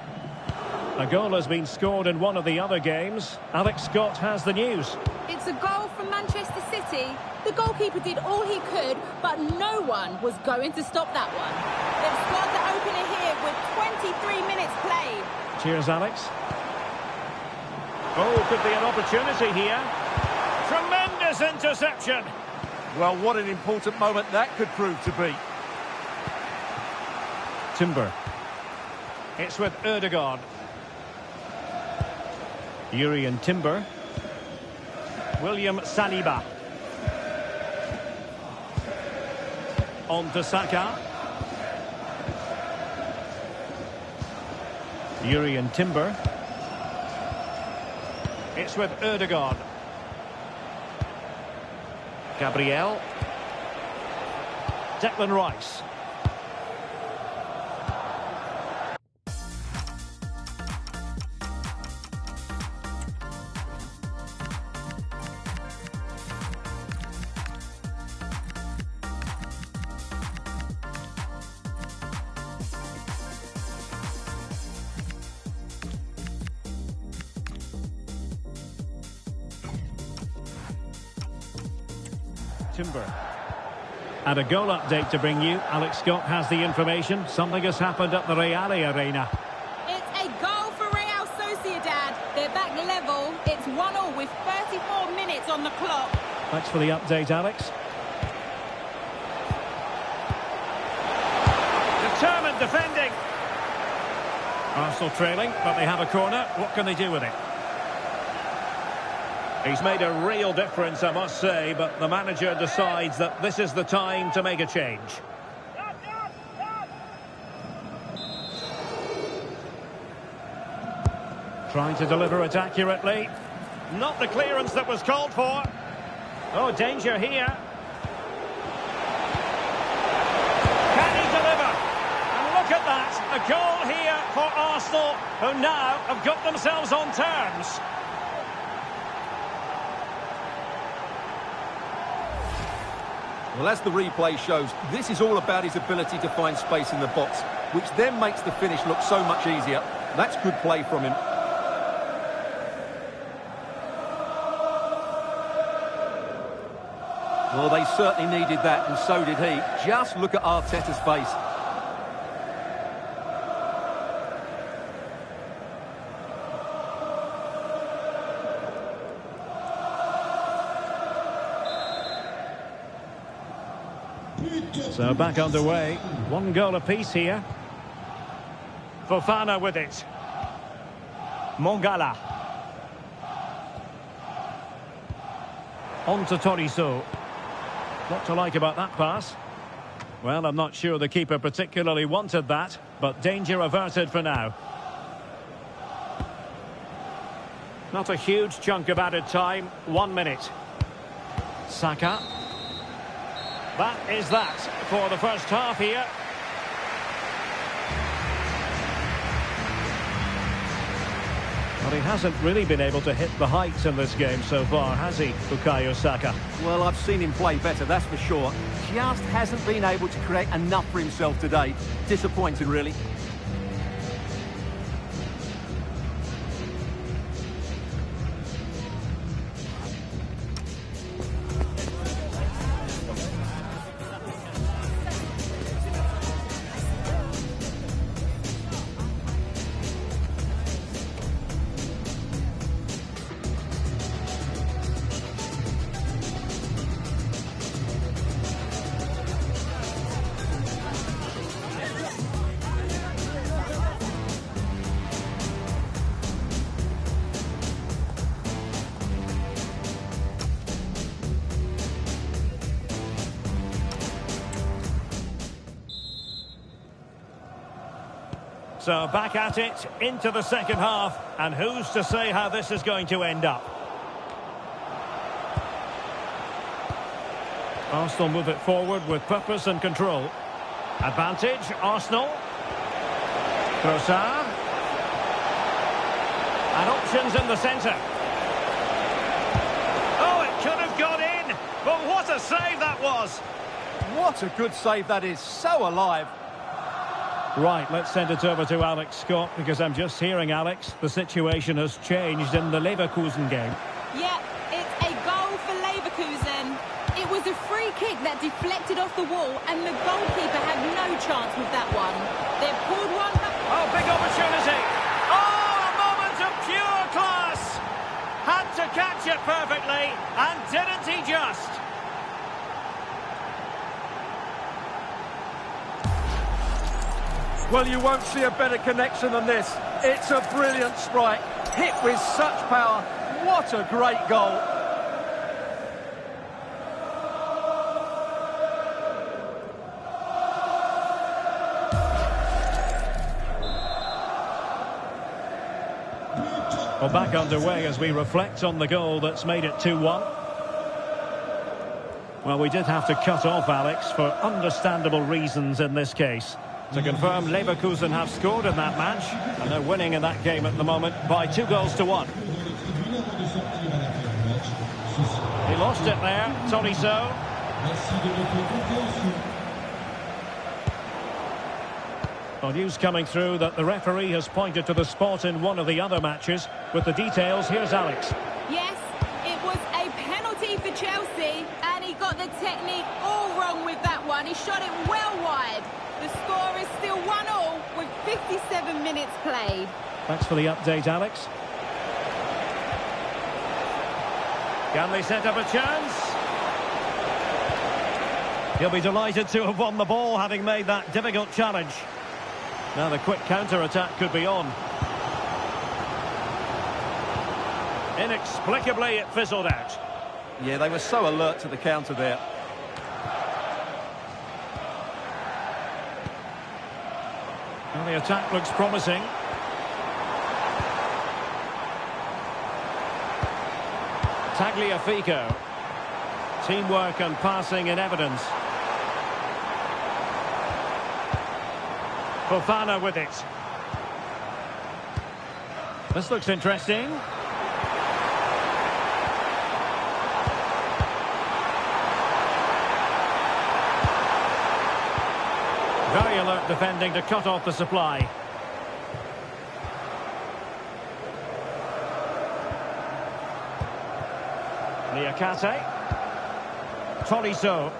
A goal has been scored in one of the other games. Alex Scott has the news. It's a goal from Manchester City. The goalkeeper did all he could, but no one was going to stop that one. They've scored the opener here with 23 minutes played. Cheers, Alex. Oh, could be an opportunity here. Tremendous interception. Well, what an important moment that could prove to be. Timber. It's with Ødegaard. Jurrien Timber. William Saliba. On to Saka. Jurrien Timber. It's with Ødegaard. Gabriel. Declan Rice. Timber. And a goal update to bring you. Alex Scott has the information. Something has happened at the Real Arena. It's a goal for Real Sociedad. They're back level. It's 1-1 with 34 minutes on the clock. Thanks for the update, Alex. Determined defending. Arsenal trailing, but they have a corner. What can they do with it? He's made a real difference, I must say, but the manager decides that this is the time to make a change. Trying to deliver it accurately. Not the clearance that was called for. Oh, danger here. Can he deliver? And look at that, a goal here for Arsenal, who now have got themselves on terms. Well, as the replay shows, this is all about his ability to find space in the box, which then makes the finish look so much easier. That's good play from him. Well, they certainly needed that, and so did he. Just look at Arteta's face. So back underway. 1 goal apiece here. Fofana with it. Mongala. On to Toriso. What to like about that pass? Well, I'm not sure the keeper particularly wanted that, but danger averted for now. Not a huge chunk of added time. 1 minute. Saka. That is that for the first half here. Well, he hasn't really been able to hit the heights in this game so far, has he, Bukayo Saka? Well, I've seen him play better, that's for sure. Just hasn't been able to create enough for himself today. Disappointing, really. So back at it, into the second half, and who's to say how this is going to end up? Arsenal move it forward with purpose and control. Advantage, Arsenal. Trossard. And options in the centre. Oh, it could have gone in, but what a save that was! What a good save that is, so alive. Right, let's send it over to Alex Scott, because I'm just hearing, Alex, the situation has changed in the Leverkusen game. Yeah, it's a goal for Leverkusen. It was a free kick that deflected off the wall, and the goalkeeper had no chance with that one. They've pulled one back. Oh, big opportunity. Oh, a moment of pure class. Had to catch it perfectly, and didn't he just? Well, you won't see a better connection than this. It's a brilliant strike, hit with such power. What a great goal. Well, back underway as we reflect on the goal that's made it 2-1. Well, we did have to cut off, Alex, for understandable reasons in this case. To confirm, Leverkusen have scored in that match, and they're winning in that game at the moment by 2-1. He lost it there, Toriso. Well, news coming through that the referee has pointed to the spot in one of the other matches. With the details, here's Alex. Yes, it was a penalty for Chelsea, and he got the technique all wrong with that one. He shot it well wide. The score is still 1-1 with 57 minutes played. Thanks for the update, Alex. Can they set up a chance? He'll be delighted to have won the ball, having made that difficult challenge. Now the quick counter-attack could be on. Inexplicably, it fizzled out. Yeah, they were so alert to the counter there. Well, the attack looks promising. Tagliafico. Teamwork and passing in evidence. Fofana with it. This looks interesting. Very alert defending to cut off the supply. Niakate. Tolisso.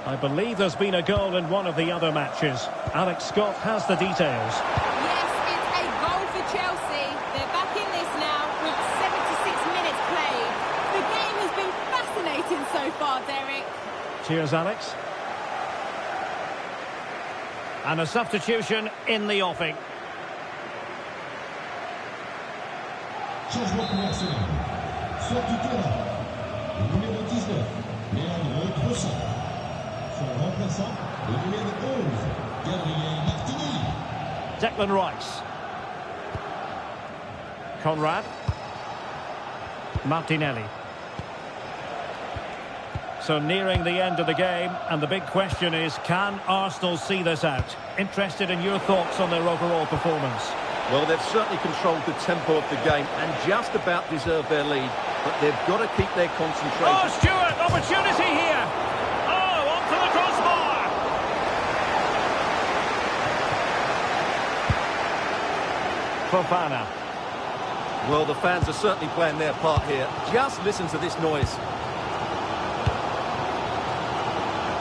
I believe there's been a goal in one of the other matches. Alex Scott has the details. Yes, it's a goal for Chelsea. They're back in this now with 76 minutes played. The game has been fascinating so far, Derek. Cheers, Alex. And a substitution in the offing. Changement commercial. Sort du terrain. Le numéro 19, Leandro Trossard. Son remplaçant, le numéro 11, Gabriel Martinelli. Declan Rice. Conrad. Martinelli. So nearing the end of the game, and the big question is, can Arsenal see this out? Interested in your thoughts on their overall performance. Well, they've certainly controlled the tempo of the game and just about deserved their lead, but they've got to keep their concentration. Oh, Stuart, opportunity here. Oh, onto the crossbar. Fofana. Well, the fans are certainly playing their part here. Just listen to this noise.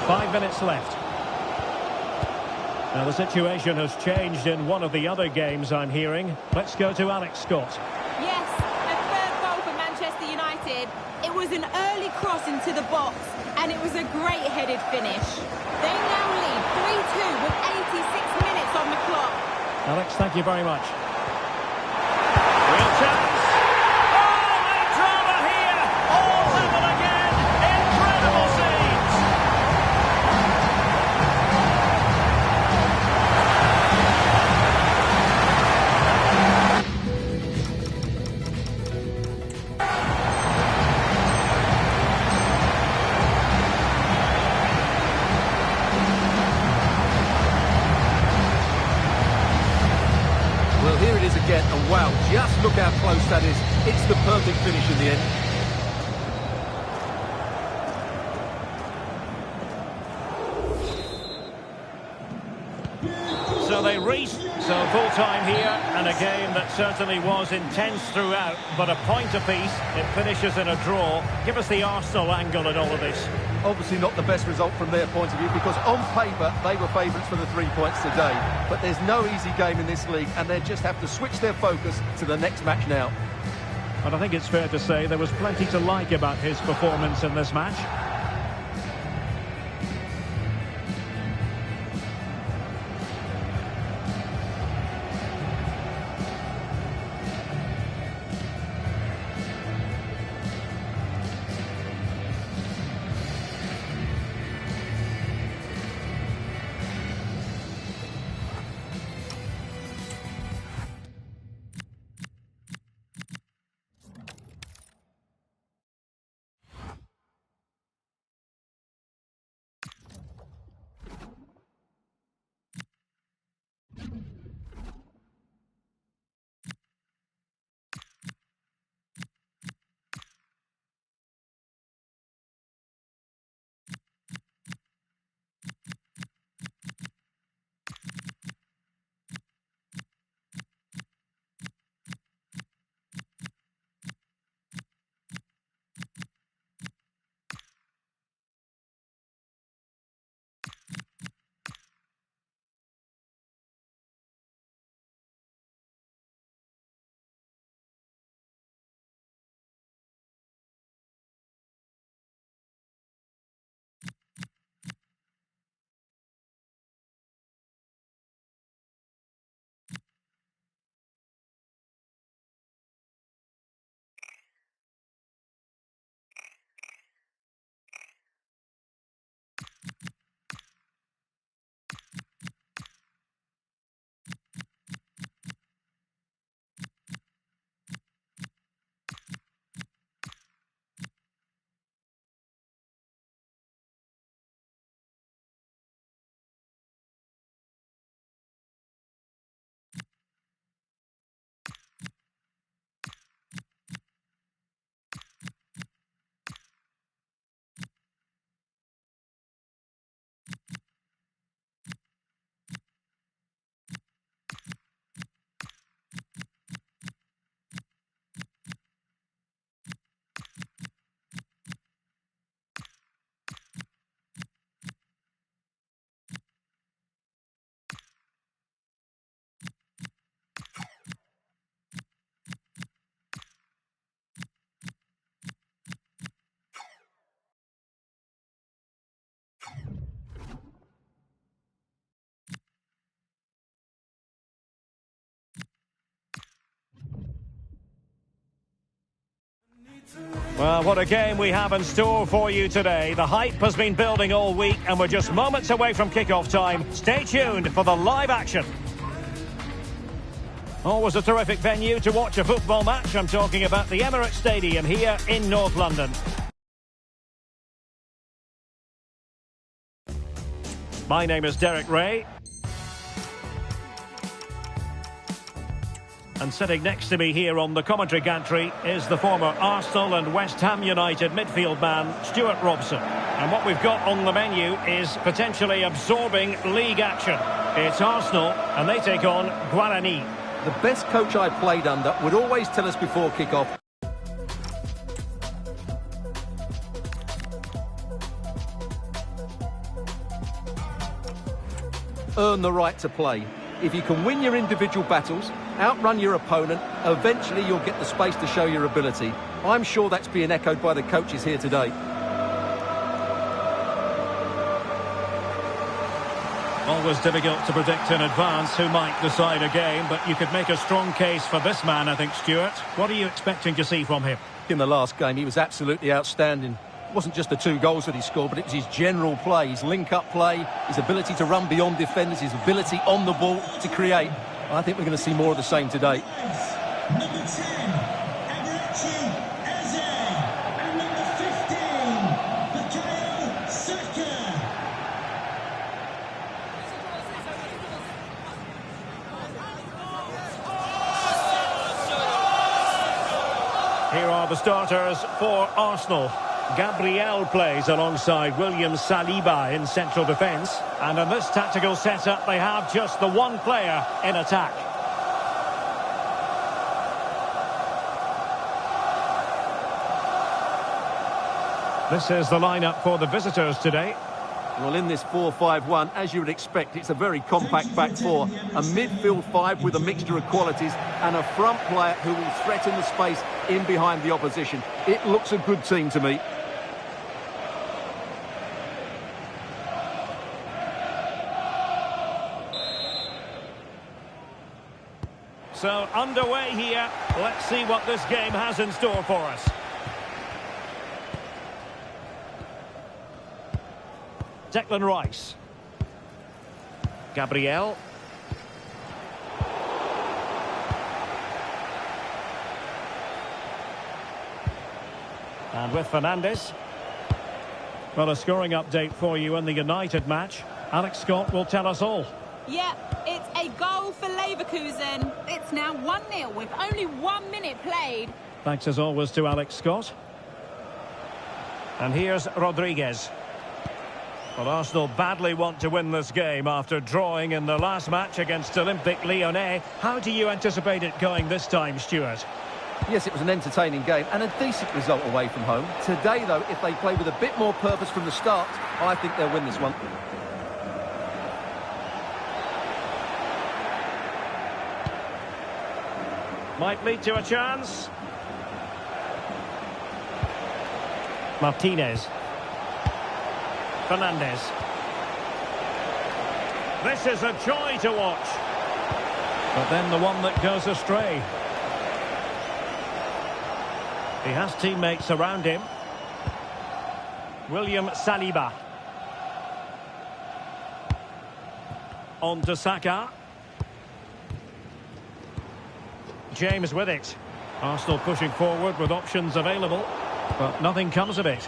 5 minutes left. Now the situation has changed in one of the other games I'm hearing. Let's go to Alex Scott. Yes, a third goal for Manchester United. It was an early cross into the box, and it was a great headed finish. They now lead 3-2 with 86 minutes on the clock. Alex, thank you very much. Real chance. Oh, no drama here. All level again. Incredible scenes. Well, here it is again, and wow, just look how close that is. It's the perfect finish in the end. So they reached, so full-time here, and a game that certainly was intense throughout, but a point apiece. It finishes in a draw. Give us the Arsenal angle in all of this. Obviously not the best result from their point of view, because on paper they were favourites for the 3 points today. But there's no easy game in this league, and they just have to switch their focus to the next match now. And I think it's fair to say there was plenty to like about his performance in this match. Well, what a game we have in store for you today. The hype has been building all week and we're just moments away from kickoff time. Stay tuned for the live action. Always a terrific venue to watch a football match. I'm talking about the Emirates Stadium here in North London. My name is Derek Ray. And sitting next to me here on the commentary gantry is the former Arsenal and West Ham United midfield man, Stuart Robson. And what we've got on the menu is potentially absorbing league action. It's Arsenal, and they take on Guarani. The best coach I played under would always tell us before kick-off, earn the right to play. If you can win your individual battles, outrun your opponent, eventually you'll get the space to show your ability. I'm sure that's being echoed by the coaches here today. Always difficult to predict in advance who might decide a game, but you could make a strong case for this man, I think, Stuart. What are you expecting to see from him? In the last game, he was absolutely outstanding. It wasn't just the 2 goals that he scored, but it was his general play, his link-up play, his ability to run beyond defenders, his ability on the ball to create. I think we're going to see more of the same today. Number 10, and number 15, Bukayo Saka. Here are the starters for Arsenal. Gabriel plays alongside William Saliba in central defence. And in this tactical setup, they have just the one player in attack. This is the lineup for the visitors today. Well, in this 4-5-1, as you would expect, it's a very compact back four. A midfield 5 with a mixture of qualities and a front player who will threaten the space in behind the opposition. It looks a good team to me. So, underway here. Let's see what this game has in store for us. Declan Rice. Gabriel. And with Fernandes. Well, a scoring update for you in the United match. Alex Scott will tell us all. Yep, it's a goal for Leverkusen. It's now 1-0 with only 1 minute played. Thanks as always to Alex Scott. And here's Rodriguez. Well, Arsenal badly want to win this game after drawing in the last match against Olympique Lyonnais. How do you anticipate it going this time, Stuart? Yes, it was an entertaining game and a decent result away from home. Today, though, if they play with a bit more purpose from the start, I think they'll win this one. Might lead to a chance. Martinez. Fernandes. This is a joy to watch. But then the one that goes astray. He has teammates around him. William Saliba. On to Saka. James with it. Arsenal pushing forward with options available, but nothing comes of it.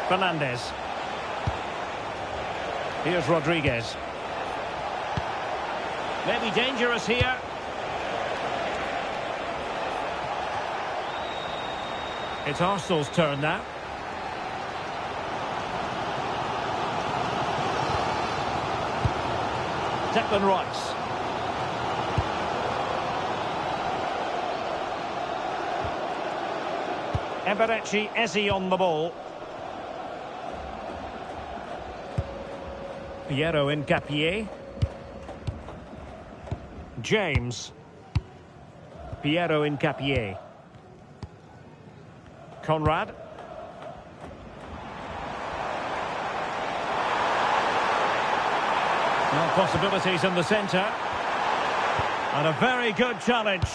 Fernandes. Here's Rodriguez. Maybe dangerous here. It's Arsenal's turn now. Declan Rice. Eberechi Eze on the ball. Piero Hincapié. James. Piero Hincapié. Conrad. Well, possibilities in the centre. And a very good challenge.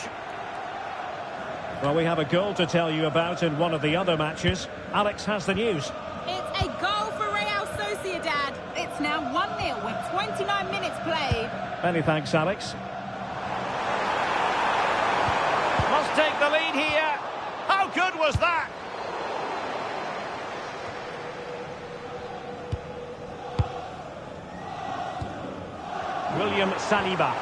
Well, we have a goal to tell you about in one of the other matches. Alex has the news. It's a goal for Real Sociedad. It's now 1-0 with 29 minutes played. Many thanks, Alex. Must take the lead here. How good was that? William Saliba.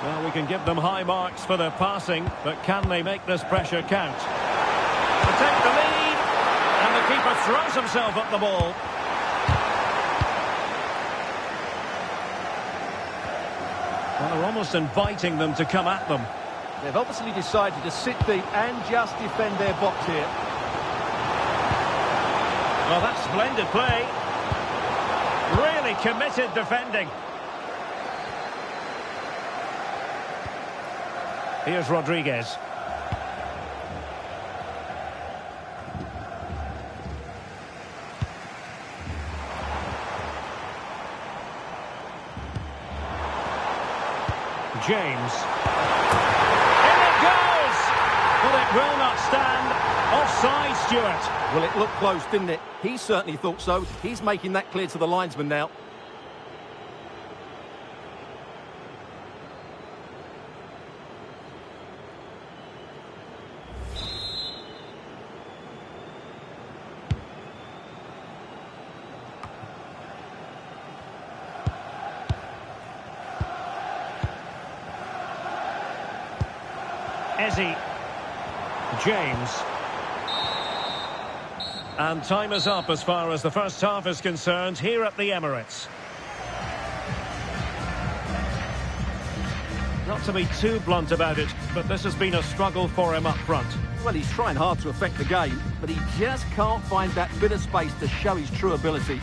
Well, we can give them high marks for their passing, but can they make this pressure count? To take the lead, and the keeper throws himself at the ball. Well, they're almost inviting them to come at them. They've obviously decided to sit deep and just defend their box here. Well, that's splendid play. Really committed defending. Here's Rodriguez. James. In it goes! But it will not stand. Offside, Stuart. Well, it looked close, didn't it? He certainly thought so. He's making that clear to the linesman now. Ezzy. James. And time is up as far as the first half is concerned here at the Emirates. Not to be too blunt about it, but this has been a struggle for him up front. Well, he's trying hard to affect the game, but he just can't find that bit of space to show his true ability.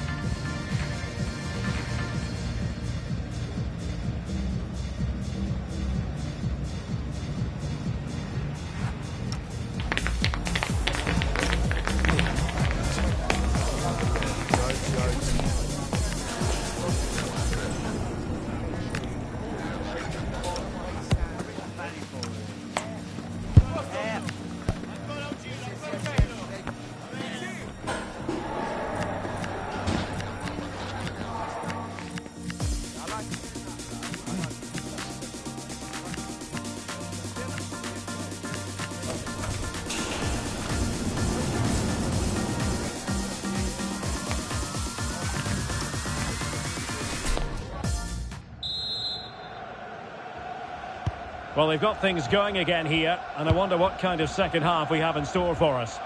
Well, they've got things going again here, and I wonder what kind of second half we have in store for us.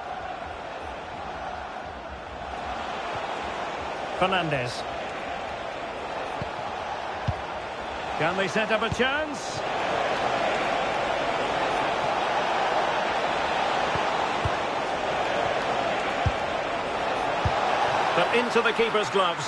Fernandez. Can they set up a chance? But into the keeper's gloves.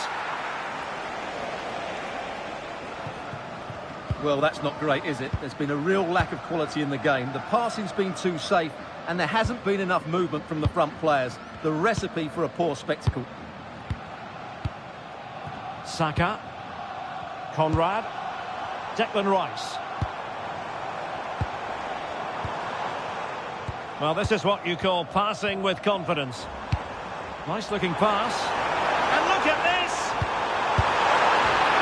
Well, that's not great, is it? There's been a real lack of quality in the game. The passing's been too safe, and there hasn't been enough movement from the front players. The recipe for a poor spectacle. Saka. Conrad. Declan Rice. Well, this is what you call passing with confidence. Nice looking pass. And look at this!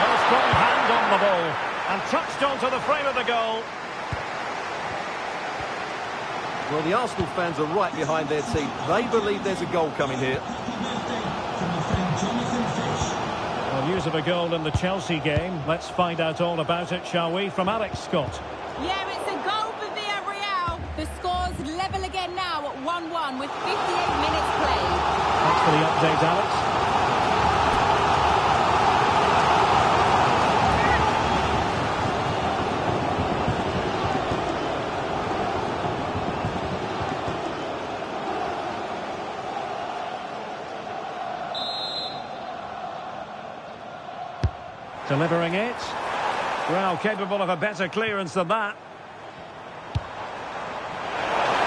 A strong hand on the ball. And touched onto the frame of the goal. Well, the Arsenal fans are right behind their team. They believe there's a goal coming here. Well, news of a goal in the Chelsea game. Let's find out all about it, shall we, from Alex Scott. Yeah, it's a goal for Villarreal. The score's level again now at 1-1 with 58 minutes played. Thanks for the update, Alex. Delivering it. Well, capable of a better clearance than that.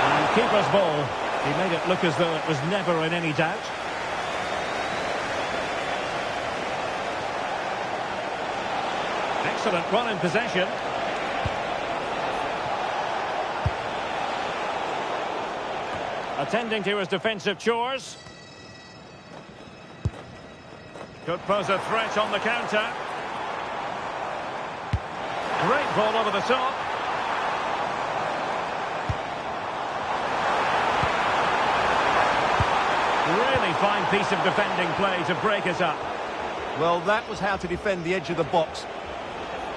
And keeper's ball. He made it look as though it was never in any doubt. Excellent run in possession. Attending to his defensive chores. Could pose a threat on the counter. Great ball over the top. Really fine piece of defending play to break us up. Well, that was how to defend the edge of the box.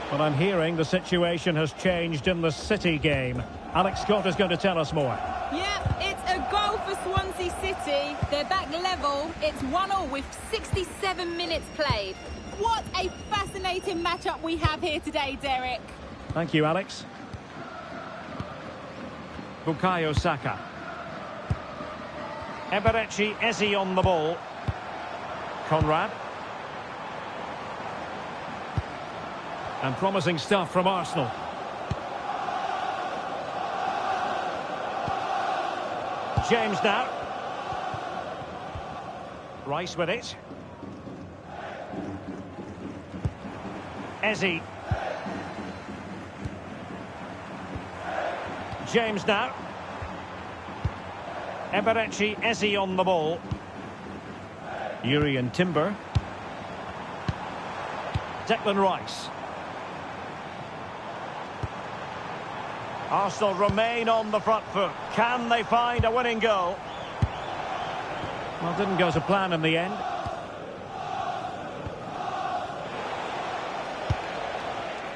But I'm hearing the situation has changed in the City game. Alex Scott is going to tell us more. Yep, it's a goal for Swansea City. They're back level. It's 1-1 with 67 minutes played. What a fascinating matchup we have here today, Derek. Thank you, Alex. Bukayo Saka. Eberechi Eze on the ball. Conrad. And promising stuff from Arsenal. James now. Rice with it. Eze. James now. Eberechi Eze on the ball. Urian Timber. Declan Rice. Arsenal remain on the front foot. Can they find a winning goal? Well, didn't go to plan in the end.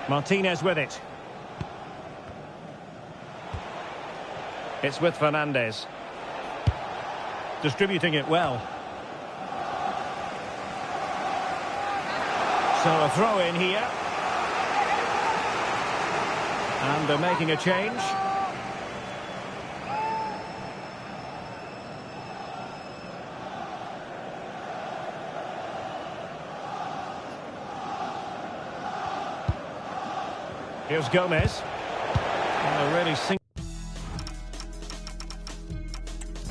Martinez with it. It's with Fernandes. Distributing it well. So a throw in here. And they're making a change. Here's Gomez. And a really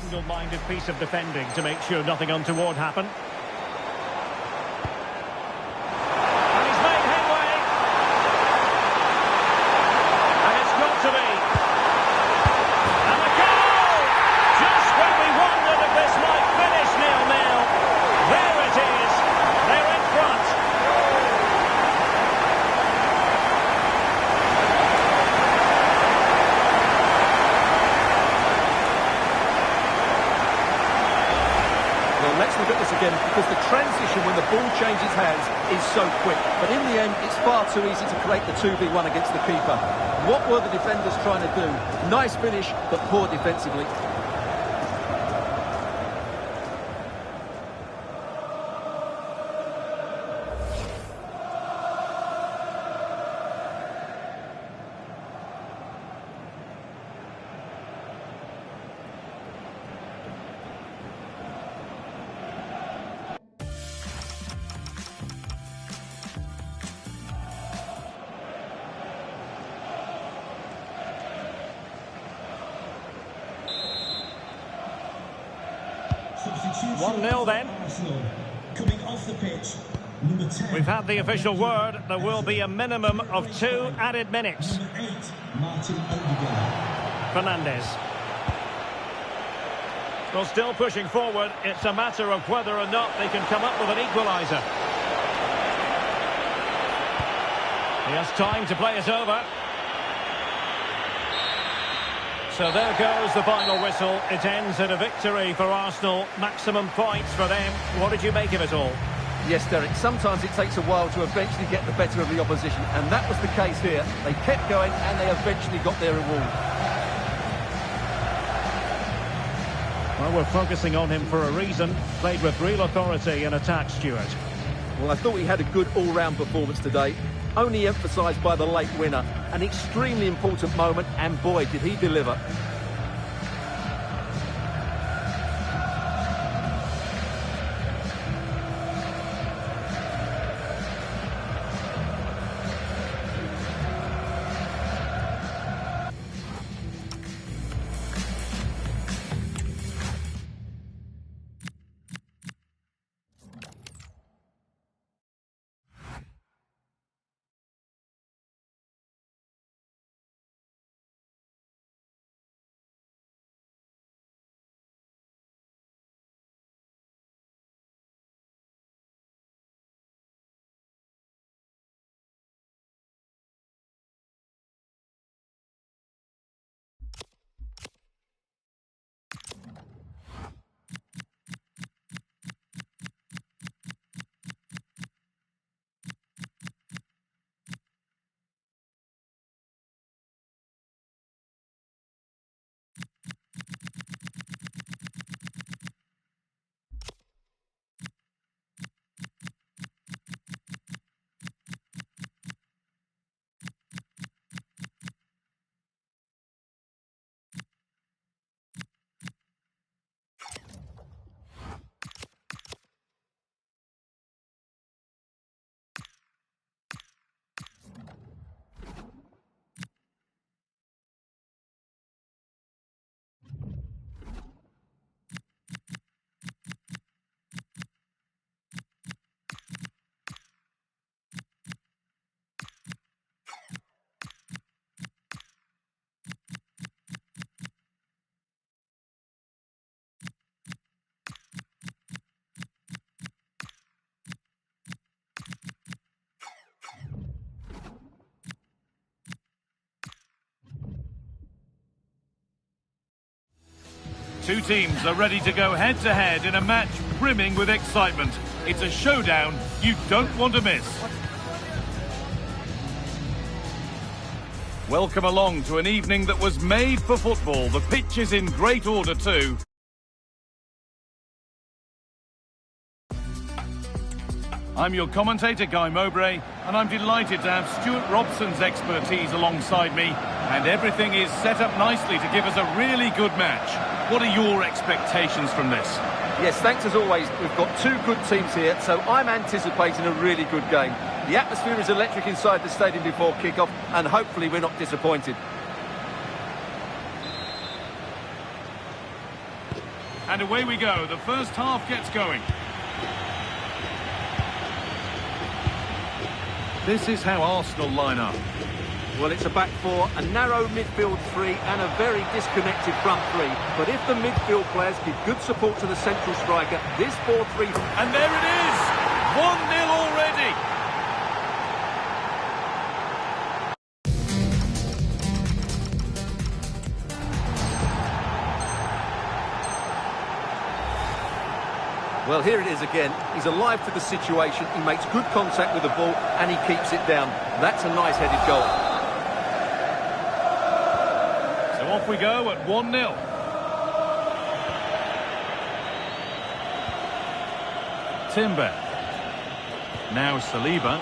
single-minded piece of defending to make sure nothing untoward happened. And he's made headway. And it's got to be. And a goal! Just when we wondered if this might finish 0-0. There it is. They're in front. Let's look at this again, because the transition when the ball changes hands is so quick. But in the end, it's far too easy to create the 2v1 against the keeper. What were the defenders trying to do? Nice finish, but poor defensively. Substitution 1-0 then. Arsenal. Coming off the pitch, number 10. We've had the official word. There will be a minimum of 2 added minutes. Number 8, Martin Odegaard. Fernandes. Well, still pushing forward. It's a matter of whether or not they can come up with an equaliser. He has time to play it over. So there goes the final whistle. It ends in a victory for Arsenal. Maximum points for them. What did you make of it all? Yes, Derek, sometimes it takes a while to eventually get the better of the opposition, and that was the case here. They kept going and they eventually got their reward. Well, we're focusing on him for a reason. Played with real authority in attack, Stuart. Well, I thought he had a good all-round performance today, only emphasised by the late winner. An extremely important moment, and boy, did he deliver. Two teams are ready to go head-to-head in a match brimming with excitement. It's a showdown you don't want to miss. Welcome along to an evening that was made for football. The pitch is in great order too. I'm your commentator, Guy Mowbray, and I'm delighted to have Stuart Robson's expertise alongside me, and everything is set up nicely to give us a really good match. What are your expectations from this? Yes, thanks as always. We've got two good teams here, so I'm anticipating a really good game. The atmosphere is electric inside the stadium before kick-off, and hopefully we're not disappointed. And away we go. The first half gets going. This is how Arsenal line up. Well, it's a back four, a narrow midfield three, and a very disconnected front three. But if the midfield players give good support to the central striker, this 4-3... And there it is! 1-0 already! Well, here it is again. He's alive to the situation. He makes good contact with the ball, and he keeps it down. That's a nice-headed goal. So off we go at 1-0. Timber. Now Saliba.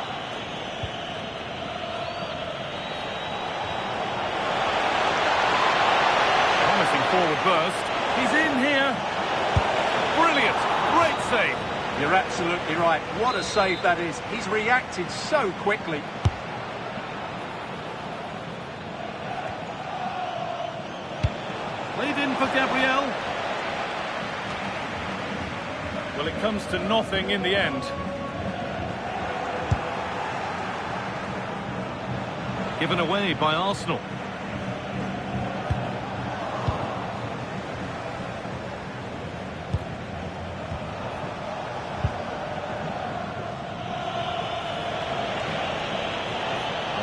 Promising forward burst. He's in here. Brilliant. Great save. You're absolutely right. What a save that is. He's reacted so quickly. Played in for Gabriel. Well, it comes to nothing in the end. Given away by Arsenal.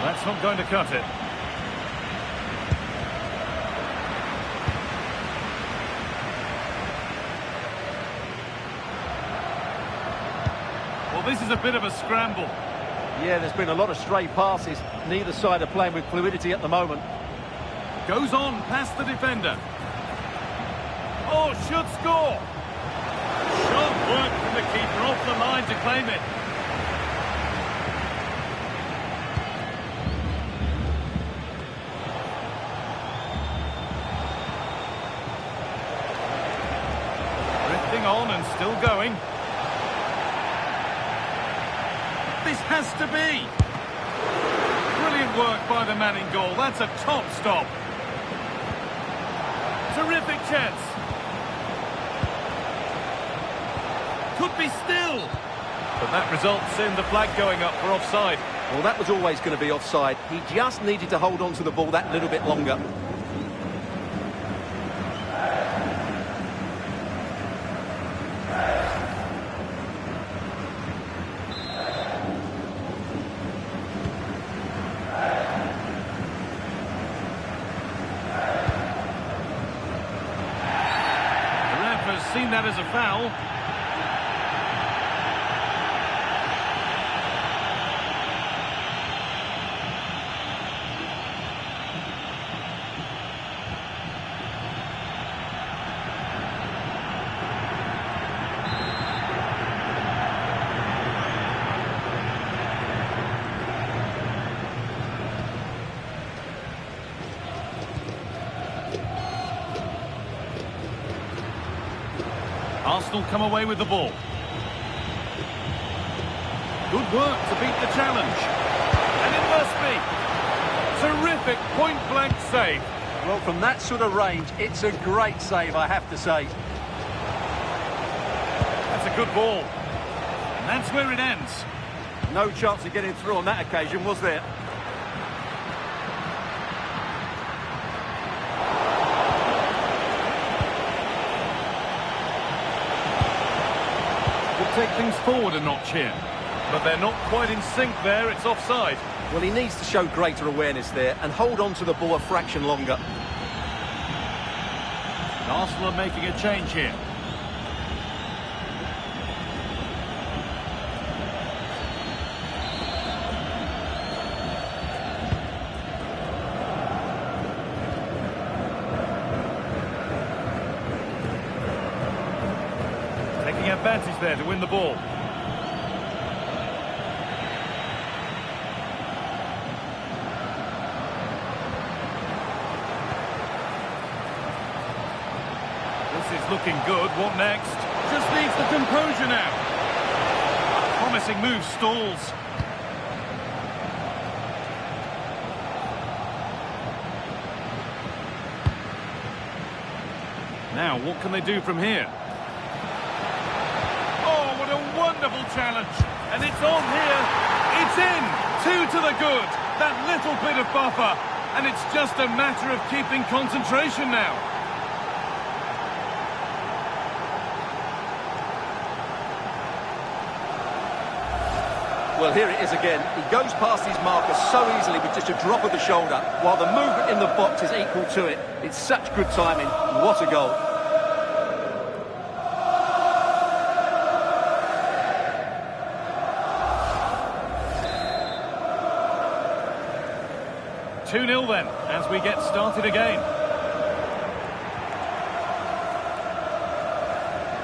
That's not going to cut it. Well, this is a bit of a scramble. Yeah, there's been a lot of stray passes. Neither side are playing with fluidity at the moment. Goes on past the defender. Oh, should score. Sharp work from the keeper off the line to claim it. On and still going. This has to be. Brilliant work by the man in goal. That's a top stop. Terrific chance. Could be still. But that results in the flag going up for offside. Well, that was always going to be offside. He just needed to hold on to the ball that little bit longer. Seen that as a foul. Arsenal come away with the ball. Good work to beat the challenge. And it must be. Terrific point-blank save. Well, from that sort of range, it's a great save, I have to say. That's a good ball. And that's where it ends. No chance of getting through on that occasion, was there? Take things forward a notch here, but they're not quite in sync there. It's offside. Well, he needs to show greater awareness there and hold on to the ball a fraction longer. Arsenal are making a change here. Taking advantage there to win the ball. This is looking good. What next? Just needs the composure now. Promising move stalls. Now, what can they do from here? Oh, what a wonderful challenge. And it's on here. It's in. 2 to the good. That little bit of buffer. And it's just a matter of keeping concentration now. Well, here it is again. He goes past his marker so easily with just a drop of the shoulder, while the movement in the box is equal to it. It's such good timing. What a goal. Two-nil then, as we get started again.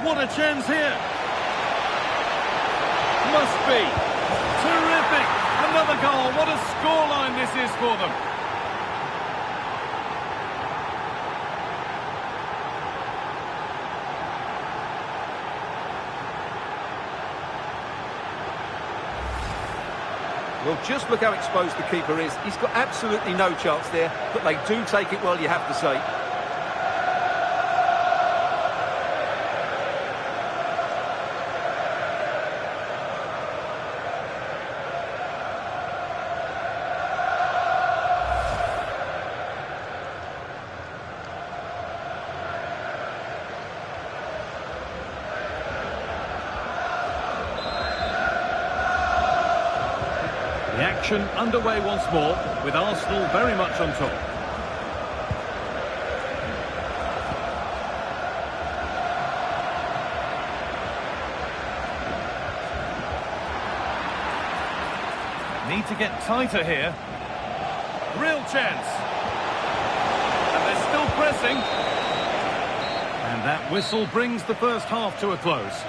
What a chance here. Must be. Terrific! Another goal. What a scoreline this is for them. Well, just look how exposed the keeper is. He's got absolutely no chance there, but they do take it well, you have to say. The action underway once more, with Arsenal very much on top. Need to get tighter here. Real chance. And they're still pressing. And that whistle brings the first half to a close.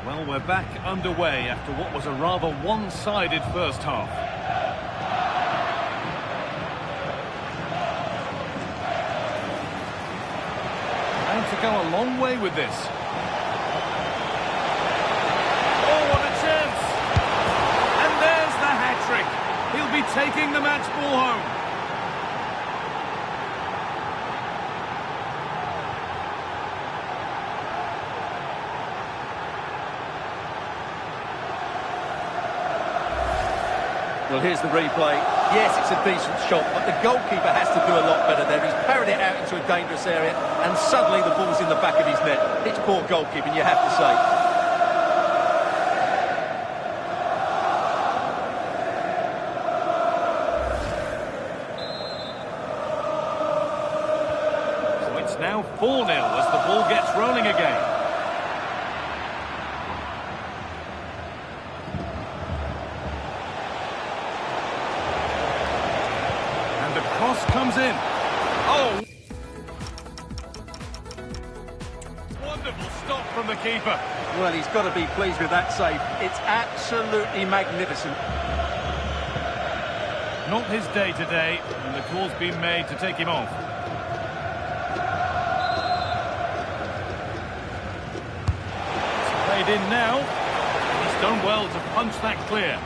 Well, we're back underway after what was a rather one-sided first half. And to go a long way with this. Oh, what a chance! And there's the hat-trick. He'll be taking the match ball home. Well, here's the replay. Yes, it's a decent shot, but the goalkeeper has to do a lot better there. He's parried it out into a dangerous area, and suddenly the ball's in the back of his net. It's poor goalkeeping, you have to say. So it's now 4-0 as the ball gets rolling again. Cross comes in. Oh! Wonderful stop from the keeper. Well, he's got to be pleased with that save. It's absolutely magnificent. Not his day today, and the call's been made to take him off. It's played in now. He's done well to punch that clear.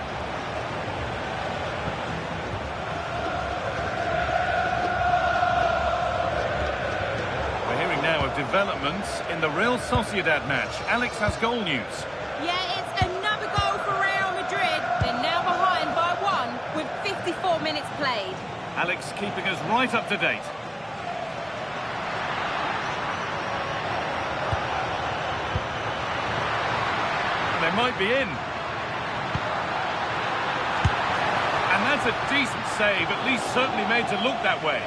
developments in the Real Sociedad match. Alex has goal news. Yeah, it's another goal for Real Madrid. They're now behind by 1 with 54 minutes played. Alex keeping us right up to date. They might be in. And that's a decent save, at least certainly made to look that way.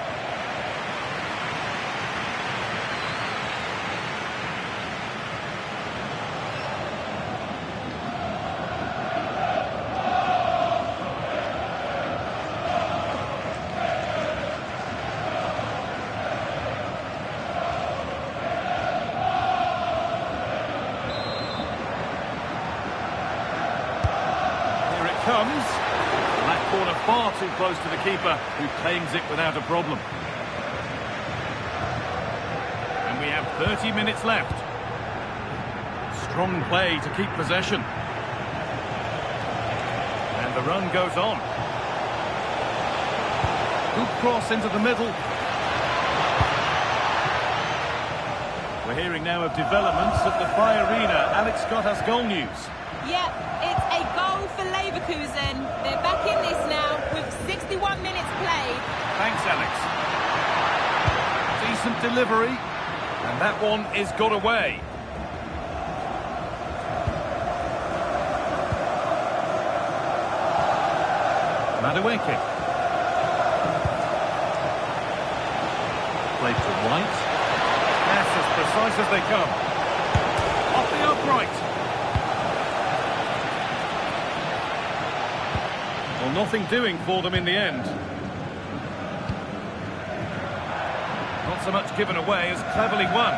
Comes. And that corner far too close to the keeper, who claims it without a problem. And we have 30 minutes left. Strong play to keep possession. And the run goes on. Good cross into the middle. We're hearing now of developments at the Fire Arena. Alex Scott has goal news. Yep, it's a goal for Leverkusen. They're back in this now with 61 minutes played. Thanks, Alex. Decent delivery. And that one is got away. Madueke. Played to White. That's as precise as they come. Off the upright. Well, nothing doing for them in the end. Not so much given away as cleverly won.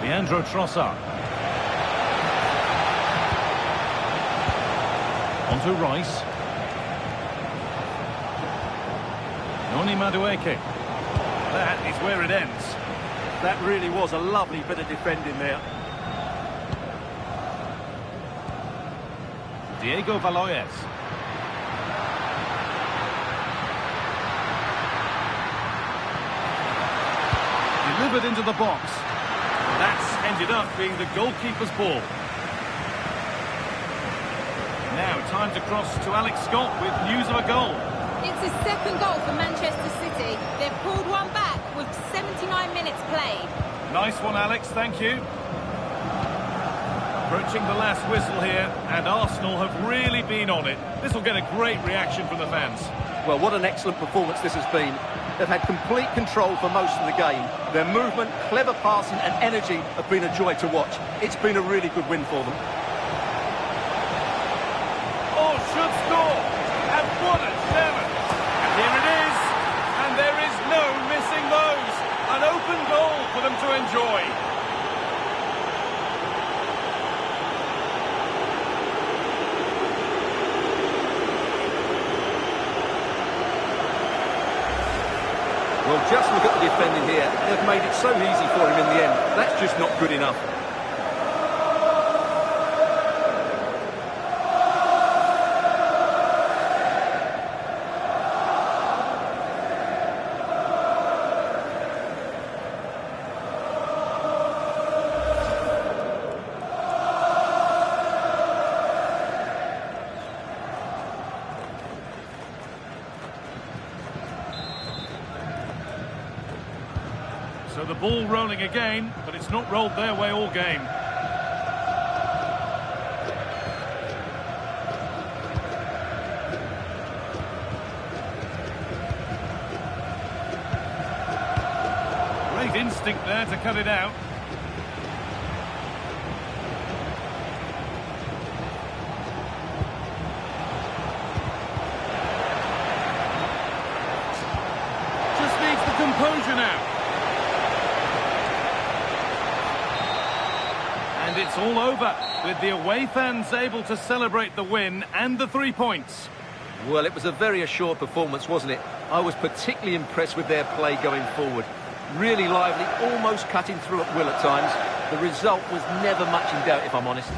Leandro Trossard. On to Rice. Noni Madueke. That is where it ends. That really was a lovely bit of defending there. Diego Valois. Delivered into the box. That's ended up being the goalkeeper's ball. Now time to cross to Alex Scott with news of a goal. It's his second goal for Manchester City. They've pulled one back with 79 minutes played. Nice one, Alex, thank you. Approaching the last whistle here, and Arsenal have really been on it. This will get a great reaction from the fans. Well, what an excellent performance this has been. They've had complete control for most of the game. Their movement, clever passing and energy have been a joy to watch. It's been a really good win for them. Oh, should score! And what a challenge! And here it is! And there is no missing those! An open goal for them to enjoy. Well, just look at the defending here. They've made it so easy for him in the end. That's just not good enough. So the ball rolling again, but it's not rolled their way all game. Great instinct there to cut it out. Just needs the composure now. And it's all over, with the away fans able to celebrate the win and the 3 points. Well, it was a very assured performance, wasn't it? I was particularly impressed with their play going forward. Really lively, almost cutting through at will at times. The result was never much in doubt, if I'm honest.